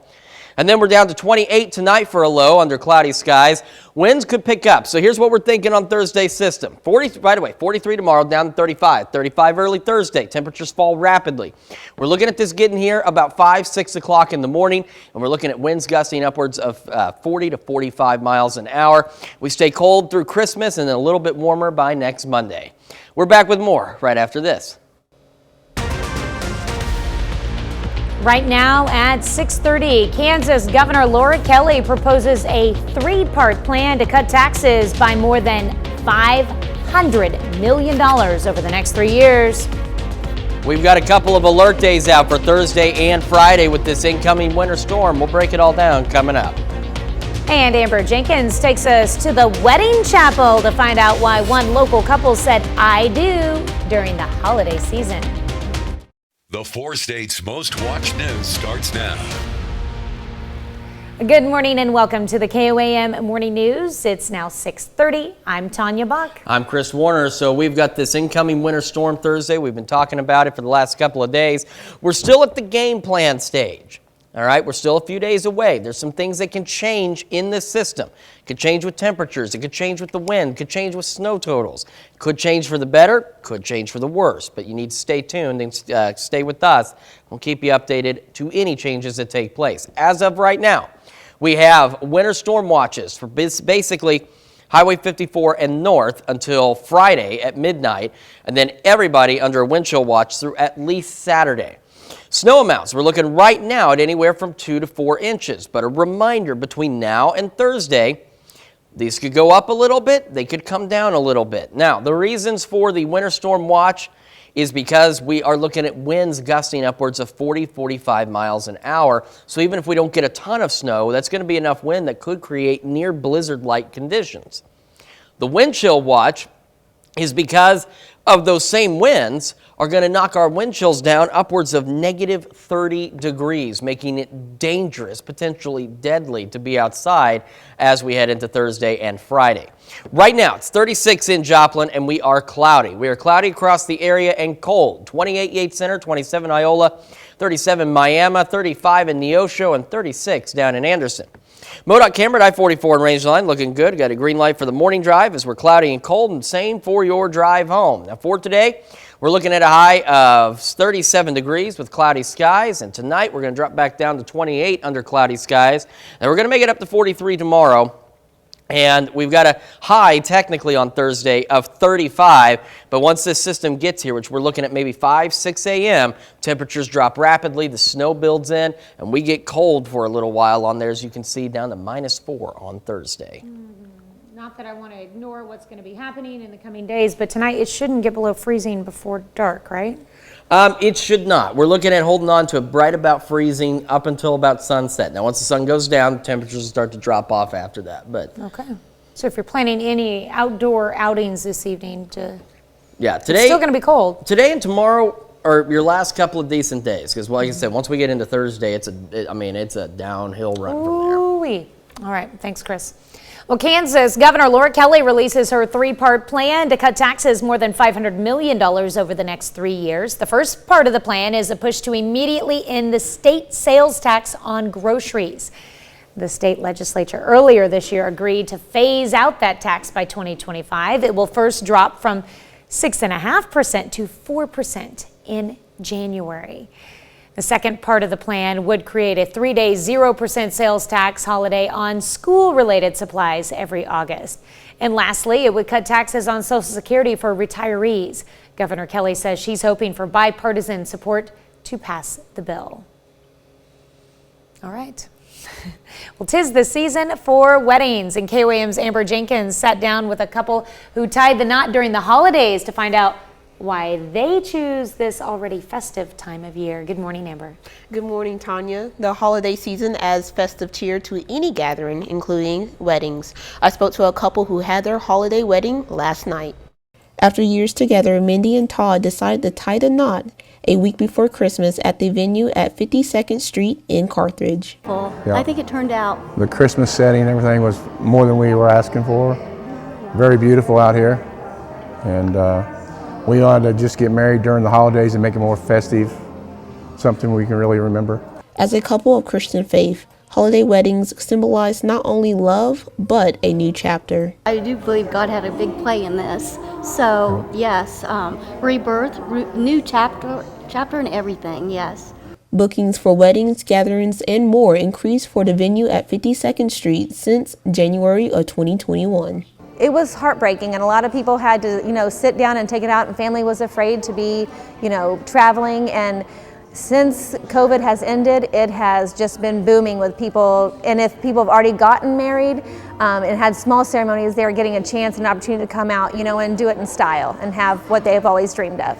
And then we're down to 28 tonight for a low under cloudy skies. Winds could pick up. So here's what we're thinking on Thursday's system. 43 tomorrow, down to 35. 35 early Thursday. Temperatures fall rapidly. We're looking at this getting here about 5, 6 o'clock in the morning, and we're looking at winds gusting upwards of 40 to 45 miles an hour. We stay cold through Christmas and then a little bit warmer by next Monday. We're back with more right after this. Right now at 6:30, Kansas Governor Laura Kelly proposes a 3-part plan to cut taxes by more than $500 million over the next 3 years. We've got a couple of alert days out for Thursday and Friday with this incoming winter storm. We'll break it all down coming up. And Amber Jenkins takes us to the wedding chapel to find out why one local couple said "I do" during the holiday season. The 4 states' most watched news starts now. Good morning and welcome to the KOAM Morning News. It's now 6:30. I'm Tanya Buck. I'm Chris Warner. So we've got this incoming winter storm Thursday. We've been talking about it for the last couple of days. We're still at the game plan stage. All right, we're still a few days away. There's some things that can change in this system. It could change with temperatures. It could change with the wind. It could change with snow totals. It could change for the better. Could change for the worse. But you need to stay tuned and stay with us. We'll keep you updated to any changes that take place. As of right now, we have winter storm watches for basically Highway 54 and north until Friday at midnight, and then everybody under a wind chill watch through at least Saturday. Snow amounts, we're looking right now at anywhere from 2 to 4 inches. But a reminder, between now and Thursday, these could go up a little bit, they could come down a little bit. Now, the reasons for the winter storm watch is because we are looking at winds gusting upwards of 40, 45 miles an hour. So even if we don't get a ton of snow, that's going to be enough wind that could create near blizzard-like conditions. The wind chill watch is because of those same winds are going to knock our wind chills down upwards of negative 30 degrees, making it dangerous, potentially deadly to be outside as we head into Thursday and Friday. Right now, it's 36 in Joplin, and we are cloudy. We are cloudy across the area and cold. 28 Yates Center, 27 Iola, 37 Miami, 35 in Neosho, and 36 down in Anderson. MoDOT camera at I-44 and Rangeline looking good. Got a green light for the morning drive as we're cloudy and cold, and same for your drive home. Now for today, we're looking at a high of 37 degrees with cloudy skies, and tonight we're going to drop back down to 28 under cloudy skies, and we're going to make it up to 43 tomorrow. And we've got a high technically on Thursday of 35, but once this system gets here, which we're looking at maybe 5, 6 a.m., temperatures drop rapidly, the snow builds in, and we get cold for a little while on there, as you can see, down to -4 on Thursday. Not that I want to ignore what's going to be happening in the coming days, but tonight it shouldn't get below freezing before dark, right? It should not. We're looking at holding on to right about freezing up until about sunset. Now, once the sun goes down, temperatures will start to drop off after that. But okay. So if you're planning any outdoor outings this evening, yeah, today it's still going to be cold. Today and tomorrow are your last couple of decent days, because, like I said, once we get into Thursday, it's a downhill run from there. Ooh-wee. All right, thanks, Chris. Well, Kansas Governor Laura Kelly releases her 3-part plan to cut taxes more than $500 million over the next 3 years. The first part of the plan is a push to immediately end the state sales tax on groceries. The state legislature earlier this year agreed to phase out that tax by 2025. It will first drop from 6.5% to 4% in January. The second part of the plan would create a 3-day 0% sales tax holiday on school-related supplies every August. And lastly, it would cut taxes on Social Security for retirees. Governor Kelly says she's hoping for bipartisan support to pass the bill. All right. Well, 'tis the season for weddings, and KOAM's Amber Jenkins sat down with a couple who tied the knot during the holidays to find out why they choose this already festive time of year. Good morning, Amber. Good morning, Tanya. The holiday season adds festive cheer to any gathering, including weddings. I spoke to a couple who had their holiday wedding last night. After years together, Mindy and Todd decided to tie the knot a week before Christmas at the venue at 52nd Street in Carthage. Yeah. I think it turned out. The Christmas setting and everything was more than we were asking for. Very beautiful out here. And we wanted to just get married during the holidays and make it more festive, something we can really remember. As a couple of Christian faith, Holiday weddings symbolize not only love, but a new chapter. I do believe God had a big play in this. So, yes, rebirth, new chapter and everything, yes. Bookings for weddings, gatherings, and more increased for the venue at 52nd Street since January of 2021. It was heartbreaking, and a lot of people had to, sit down and take it out, and family was afraid to be, traveling. And since COVID has ended, it has just been booming with people. And if people have already gotten married and had small ceremonies, they're getting a chance and opportunity to come out, and do it in style and have what they've always dreamed of.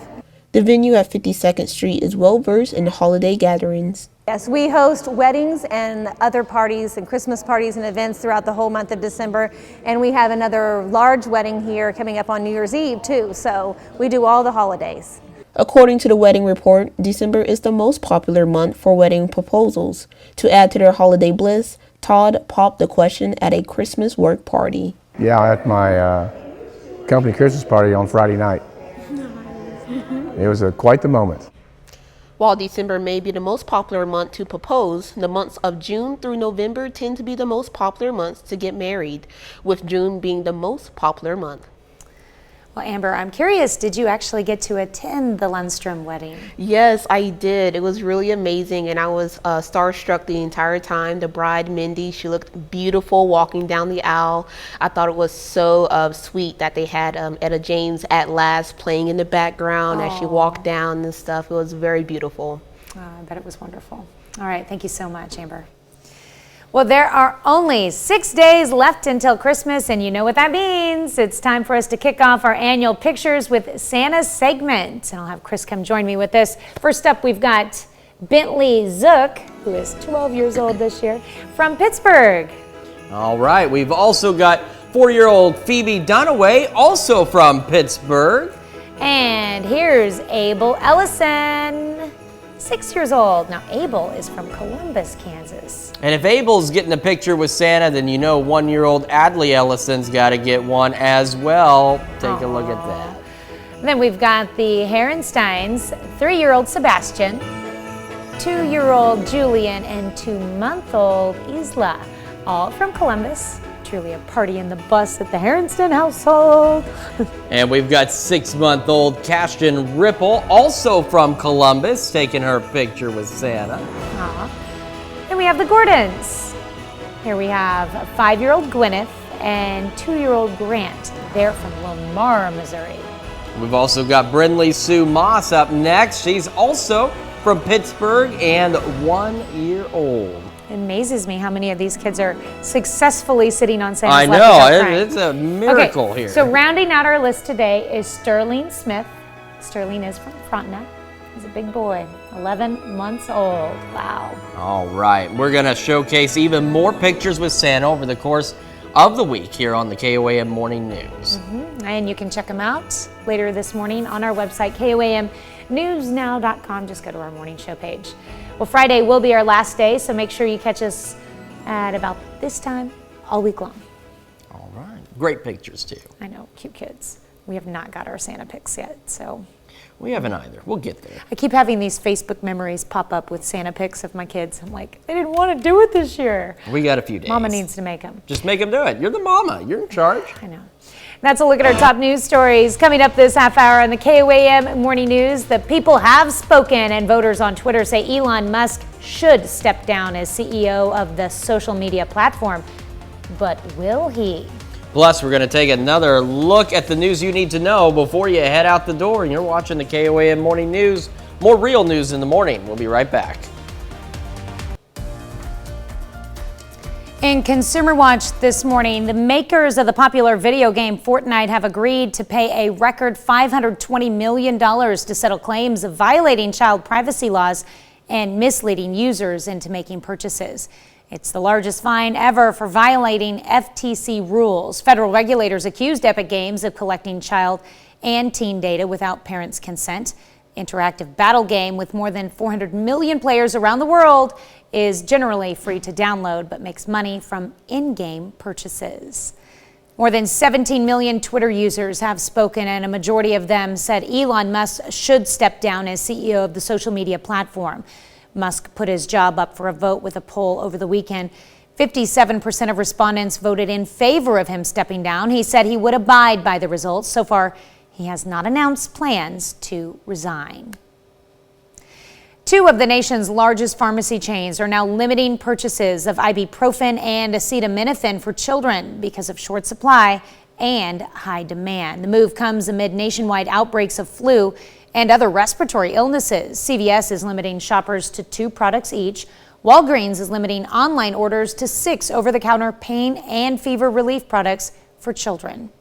The venue at 52nd Street is well versed in holiday gatherings. Yes, we host weddings and other parties and Christmas parties and events throughout the whole month of December. And we have another large wedding here coming up on New Year's Eve too. So we do all the holidays. According to the wedding report, December is the most popular month for wedding proposals. To add to their holiday bliss, Todd popped the question at a Christmas work party. Yeah, at my company Christmas party on Friday night. It was quite the moment. While December may be the most popular month to propose, the months of June through November tend to be the most popular months to get married, with June being the most popular month. Well, Amber, I'm curious, did you actually get to attend the Lundstrom wedding? Yes, I did. It was really amazing, and I was starstruck the entire time. The bride, Mindy, she looked beautiful walking down the aisle. I thought it was so sweet that they had Etta James At Last playing in the background as she walked down and stuff. It was very beautiful. Oh, I bet it was wonderful. All right, thank you so much, Amber. Well, there are only 6 days left until Christmas, and you know what that means. It's time for us to kick off our annual Pictures with Santa segment. And I'll have Chris come join me with this. First up, we've got Bentley Zook, who is 12 years old this year, from Pittsburgh. All right, we've also got 4-year-old Phoebe Dunaway, also from Pittsburgh. And here's Abel Ellison, 6 years old. Now, Abel is from Columbus, Kansas. And if Abel's getting a picture with Santa, then you know 1-year-old Adley Ellison's got to get one as well. Take a look at that. Then we've got the Herensteins, 3-year-old Sebastian, 2-year-old Julian, and 2-month-old Isla, all from Columbus. Truly a party in the bus at the Herenstein household. And we've got 6-month-old Cashton Ripple, also from Columbus, taking her picture with Santa. Then we have the Gordons. Here we have 5-year-old Gwyneth and 2-year-old Grant. They're from Lamar, Missouri. We've also got Brindley Sue Moss up next. She's also from Pittsburgh and 1 year old. It amazes me how many of these kids are successfly sitting on Santa's I lap without know, crying. it's a miracle Okay, here. so rounding out our list today is Sterling Smith. Sterling is from Frontenac. He's a big boy, 11 months old. Wow. All right, we're going to showcase even more pictures with Santa over the course of the week here on the KOAM Morning News. And you can check them out later this morning on our website, KOAMnewsnow.com. Just go to our morning show page. Well, Friday will be our last day, so make sure you catch us at about this time all week long. All right, great pictures too. I know, cute kids. We have not got our Santa pics yet, so. We haven't either. We'll get there. I keep having these Facebook memories pop up with Santa pics of my kids. I'm like, they didn't want to do it this year. We got a few days. Mama needs to make them. Just make them do it. You're the mama. You're in charge. I know. That's a look at our top news stories. Coming up this half hour on the KOAM Morning News, the people have spoken, and voters on Twitter say Elon Musk should step down as CEO of the social media platform. But will he? Plus, we're going to take another look at the news you need to know before you head out the door. And you're watching the KOAM Morning News. More real news in the morning. We'll be right back. In Consumer Watch this morning, the makers of the popular video game Fortnite have agreed to pay a record $520 million to settle claims of violating child privacy laws and misleading users into making purchases. It's the largest fine ever for violating FTC rules. Federal regulators accused Epic Games of collecting child and teen data without parents' consent. Interactive battle game with more than 400 million players around the world is generally free to download, but makes money from in-game purchases. More than 17 million Twitter users have spoken, and a majority of them said Elon Musk should step down as CEO of the social media platform. Musk put his job up for a vote with a poll over the weekend. 57% of respondents voted in favor of him stepping down. He said he would abide by the results. So far, he has not announced plans to resign. Two of the nation's largest pharmacy chains are now limiting purchases of ibuprofen and acetaminophen for children because of short supply and high demand. The move comes amid nationwide outbreaks of flu and other respiratory illnesses. CVS is limiting shoppers to 2 products each. Walgreens is limiting online orders to 6 over-the-counter pain and fever relief products for children.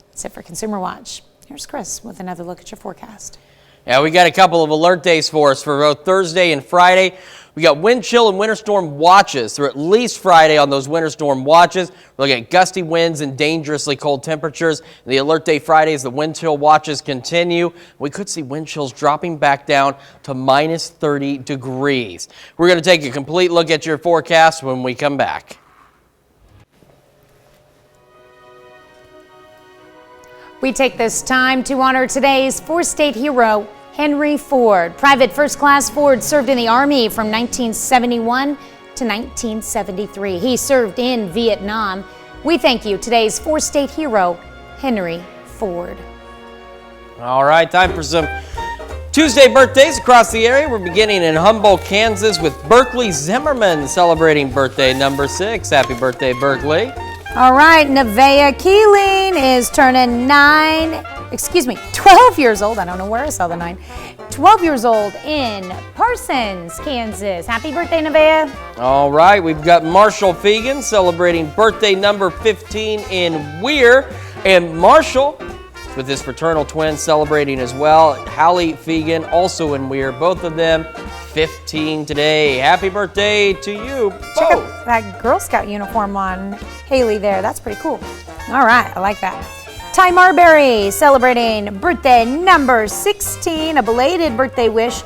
That's it for Consumer Watch. Here's Chris with another look at your forecast. Yeah, we got a couple of alert days for us for both Thursday and Friday. We got wind chill and winter storm watches through at least Friday on those winter storm watches. We're looking at gusty winds and dangerously cold temperatures. The alert day Friday as the wind chill watches continue. We could see wind chills dropping back down to minus 30 degrees. We're going to take a complete look at your forecast when we come back. We take this time to honor today's four-state hero, Henry Ford. Private First Class Ford served in the Army from 1971 to 1973. He served in Vietnam. We thank you, today's four-state hero, Henry Ford. All right, time for some Tuesday birthdays across the area. We're beginning in Humboldt, Kansas with Berkeley Zimmerman celebrating birthday number 6. Happy birthday, Berkeley. All right, Nevaeh Keeling is turning 12 years old. I don't know where I saw the 9. 12 years old in Parsons, Kansas. Happy birthday, Nevaeh. All right, we've got Marshall Fegan celebrating birthday number 15 in Weir. And Marshall, with his fraternal twin, celebrating as well. Hallie Fegan, also in Weir. Both of them 15 today. Happy birthday to you. Check out that Girl Scout uniform on Haley there. That's pretty cool. All right, I like that. Ty Marbury celebrating birthday number 16. A belated birthday wish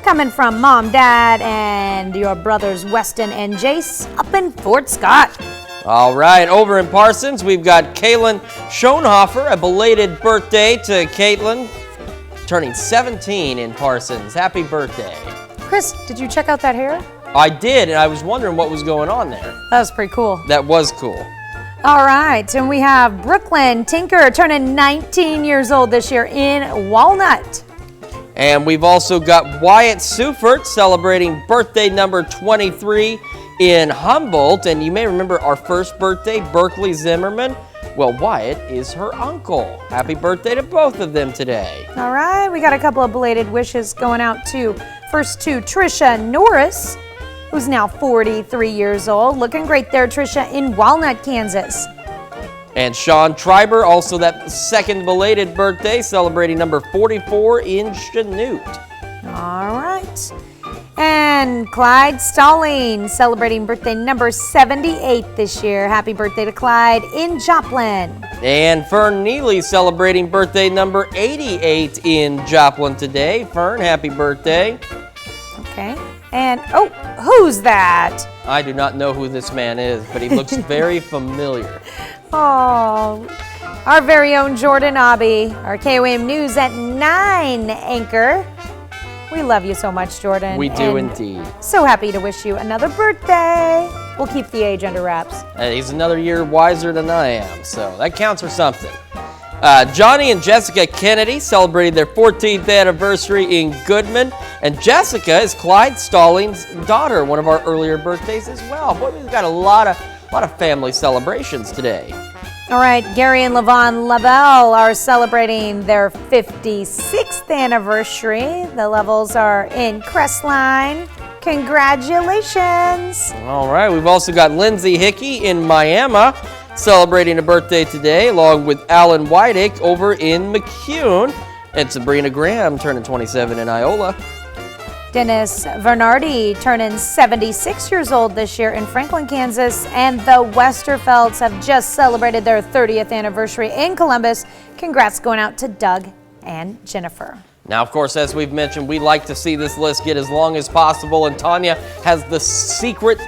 coming from Mom, Dad, and your brothers Weston and Jace up in Fort Scott. All right, over in Parsons, we've got Kaylin Schoenhofer. A belated birthday to Caitlin, turning 17 in Parsons. Happy birthday. Chris, did you check out that hair? I did, and I was wondering what was going on there. That was pretty cool. That was cool. All right, and we have Brooklyn Tinker turning 19 years old this year in Walnut. And we've also got Wyatt Seufert celebrating birthday number 23 in Humboldt. And you may remember our first birthday, Berkeley Zimmerman. Well, Wyatt is her uncle. Happy birthday to both of them today. All right, we got a couple of belated wishes going out to Trisha Norris, who's now 43 years old. Looking great there, Trisha, in Walnut, Kansas. And Sean Triber, also that second belated birthday, celebrating number 44 in Chanute. All right. And Clyde Stalling celebrating birthday number 78 this year. Happy birthday to Clyde in Joplin. And Fern Neely celebrating birthday number 88 in Joplin today. Fern, happy birthday. Okay. And, oh, who's that? I do not know who this man is, but he looks very familiar. Oh, our very own Jordan Obby, our KOAM News at 9 anchor. We love you so much, Jordan. We do indeed. So happy to wish you another birthday. We'll keep the age under wraps. He's another year wiser than I am, so that counts for something. Johnny and Jessica Kennedy celebrated their 14th anniversary in Goodman, and Jessica is Clyde Stallings' daughter, one of our earlier birthdays as well. Boy, we've got a lot of family celebrations today. All right, Gary and Levon Lavelle are celebrating their 56th anniversary. The Levels are in Crestline. Congratulations. All right, we've also got Lindsay Hickey in Miami celebrating a birthday today, along with Alan Wydick over in McCune, and Sabrina Graham turning 27 in Iola. Dennis Vernardi turning 76 years old this year in Franklin, Kansas, and the Westerfelds have just celebrated their 30th anniversary in Columbus. Congrats going out to Doug and Jennifer. Now, of course, as we've mentioned, we like to see this list get as long as possible, and Tanya has the secret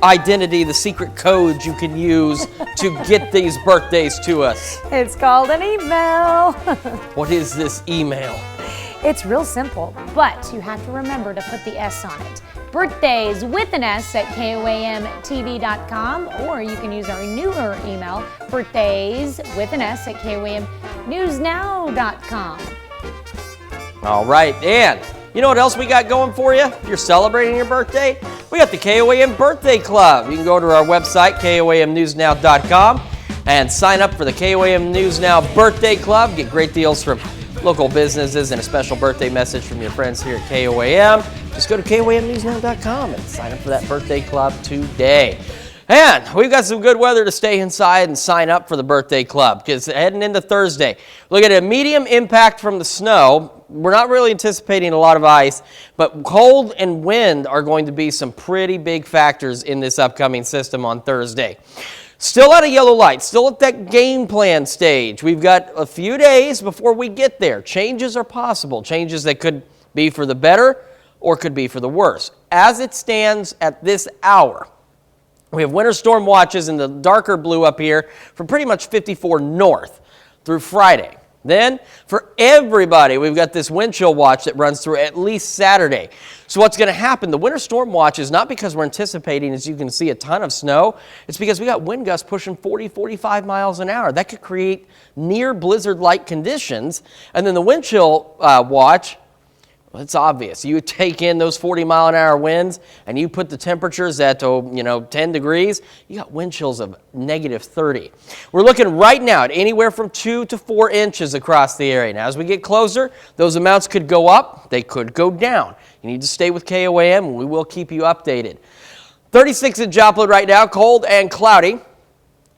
identity, the secret code you can use to get these birthdays to us. It's called an email. What is this email? It's real simple, but you have to remember to put the S on it. birthdays with an S at KOAMTV.com, or you can use our newer email, birthdays with an S at KOAMNewsNow.com. All right, and you know what else we got going for you? If you're celebrating your birthday, we got the KOAM Birthday Club. You can go to our website, KOAMNewsNow.com, and sign up for the KOAM News Now Birthday Club. Get great deals from local businesses and a special birthday message from your friends here at KOAM. Just go to KOAMNewsNow.com and sign up for that birthday club today. And we've got some good weather to stay inside and sign up for the birthday club, because heading into Thursday, look at a medium impact from the snow. We're not really anticipating a lot of ice, but cold and wind are going to be some pretty big factors in this upcoming system on Thursday. Still at a yellow light, still at that game plan stage. We've got a few days before we get there. Changes are possible, changes that could be for the better or could be for the worse. As it stands at this hour, we have winter storm watches in the darker blue up here from pretty much 54 north through Friday. Then, for everybody, we've got this wind chill watch that runs through at least Saturday. So what's going to happen, the winter storm watch is not because we're anticipating, as you can see, a ton of snow. It's because we got wind gusts pushing 40, 45 miles an hour. That could create near blizzard-like conditions. And then the wind chill watch, well, it's obvious. You take in those 40-mile-an-hour winds and you put the temperatures at 10 degrees, you got wind chills of negative 30. We're looking right now at anywhere from 2 to 4 inches across the area. Now, as we get closer, those amounts could go up, they could go down. You need to stay with KOAM, and we will keep you updated. 36 in Joplin right now, cold and cloudy.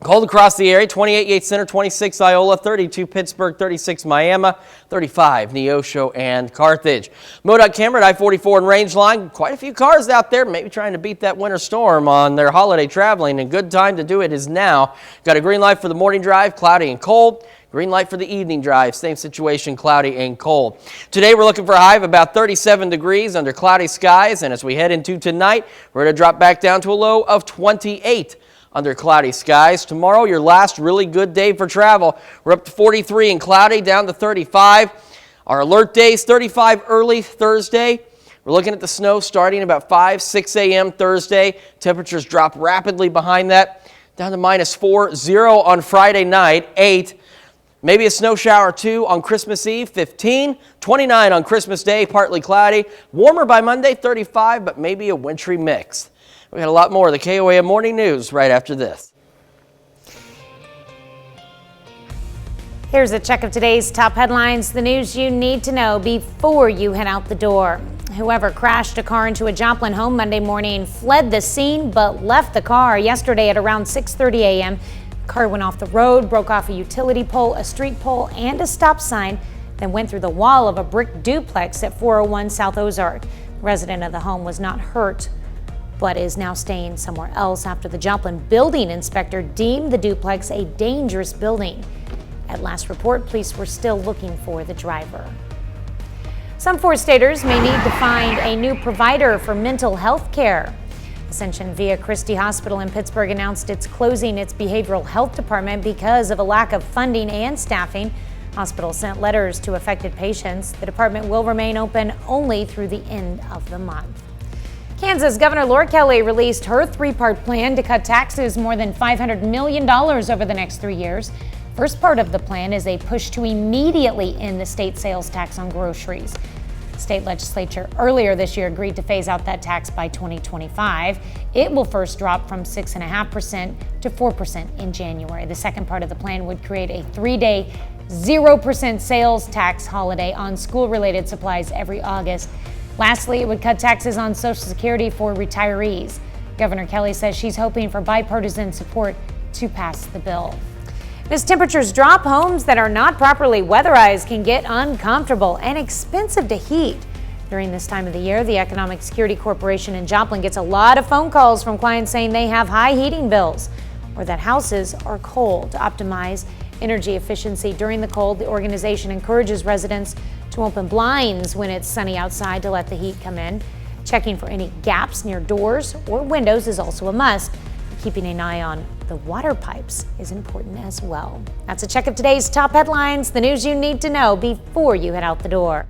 Cold across the area, 28 Yates Center, 26 Iola, 32 Pittsburgh, 36 Miami, 35 Neosho and Carthage. MoDOT camera at I-44 and Rangeline. Quite a few cars out there maybe trying to beat that winter storm on their holiday traveling. A good time to do it is now. Got a green light for the morning drive, cloudy and cold. Green light for the evening drive, same situation, cloudy and cold. Today we're looking for a high of about 37 degrees under cloudy skies. And as we head into tonight, we're going to drop back down to a low of 28. Under cloudy skies. Tomorrow, your last really good day for travel. We're up to 43 and cloudy, down to 35. Our alert days, 35 early Thursday. We're looking at the snow starting about 5, 6 a.m. Thursday. Temperatures drop rapidly behind that, down to -4, 0 on Friday night, 8. Maybe a snow shower, 2 on Christmas Eve, 15. 29 on Christmas Day, partly cloudy. Warmer by Monday, 35, but maybe a wintry mix. We got a lot more of the KOAM Morning News right after this. Here's a check of today's top headlines, the news you need to know before you head out the door. Whoever crashed a car into a Joplin home Monday morning fled the scene but left the car yesterday at around 6:30 a.m. The car went off the road, broke off a utility pole, a street pole, and a stop sign, then went through the wall of a brick duplex at 401 South Ozark. The resident of the home was not hurt, but is now staying somewhere else after the Joplin building inspector deemed the duplex a dangerous building. At last report, police were still looking for the driver. Some four-staters may need to find a new provider for mental health care. Ascension Via Christi Hospital in Pittsburgh announced it's closing its behavioral health department because of a lack of funding and staffing. Hospital sent letters to affected patients. The department will remain open only through the end of the month. Kansas Governor Laura Kelly released her three-part plan to cut taxes more than $500 million over the next 3 years. First part of the plan is a push to immediately end the state sales tax on groceries. The state legislature earlier this year agreed to phase out that tax by 2025. It will first drop from 6.5% to 4% in January. The second part of the plan would create a 3-day 0% sales tax holiday on school-related supplies every August. Lastly, it would cut taxes on Social Security for retirees. Governor Kelly says she's hoping for bipartisan support to pass the bill. As temperatures drop, homes that are not properly weatherized can get uncomfortable and expensive to heat. During this time of the year, the Economic Security Corporation in Joplin gets a lot of phone calls from clients saying they have high heating bills or that houses are cold. To optimize energy efficiency during the cold, the organization encourages residents to open blinds when it's sunny outside to let the heat come in. Checking for any gaps near doors or windows is also a must. Keeping an eye on the water pipes is important as well. That's a check of today's top headlines, the news you need to know before you head out the door.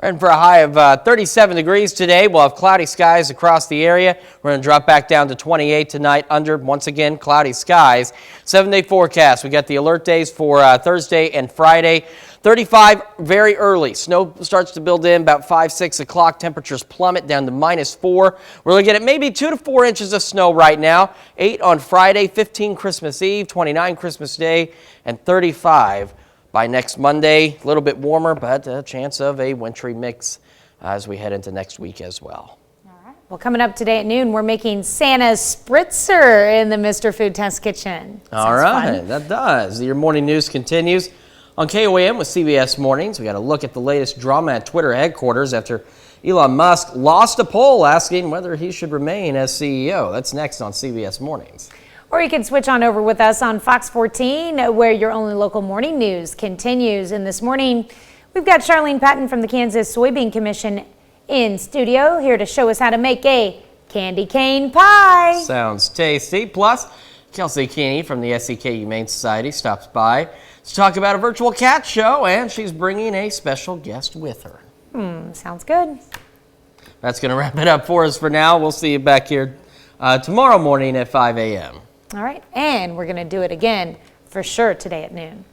We're in for a high of 37 degrees today. We'll have cloudy skies across the area. We're going to drop back down to 28 tonight under, once again, cloudy skies. 7-day forecast. We got the alert days for Thursday and Friday. 35 very early. Snow starts to build in about 5, 6 o'clock. Temperatures plummet down to -4. We're looking at maybe 2 to 4 inches of snow right now. 8 on Friday, 15 Christmas Eve, 29 Christmas Day, and 35 by next Monday. A little bit warmer, but a chance of a wintry mix as we head into next week as well. Well, coming up today at noon, we're making Santa's Spritzer in the Mr. Food Test Kitchen. All right, that does. Your morning news continues on KOAM with CBS Mornings. We got to look at the latest drama at Twitter headquarters after Elon Musk lost a poll asking whether he should remain as CEO. That's next on CBS Mornings. Or you can switch on over with us on Fox 14, where your only local morning news continues. And this morning, we've got Charlene Patton from the Kansas Soybean Commission in studio, here to show us how to make a candy cane pie. Sounds tasty. Plus, Kelsey Keeney from the SEK Humane Society stops by to talk about a virtual cat show, and she's bringing a special guest with her. Sounds good. That's going to wrap it up for us for now. We'll see you back here tomorrow morning at 5 a.m. All right, and we're going to do it again for sure today at noon.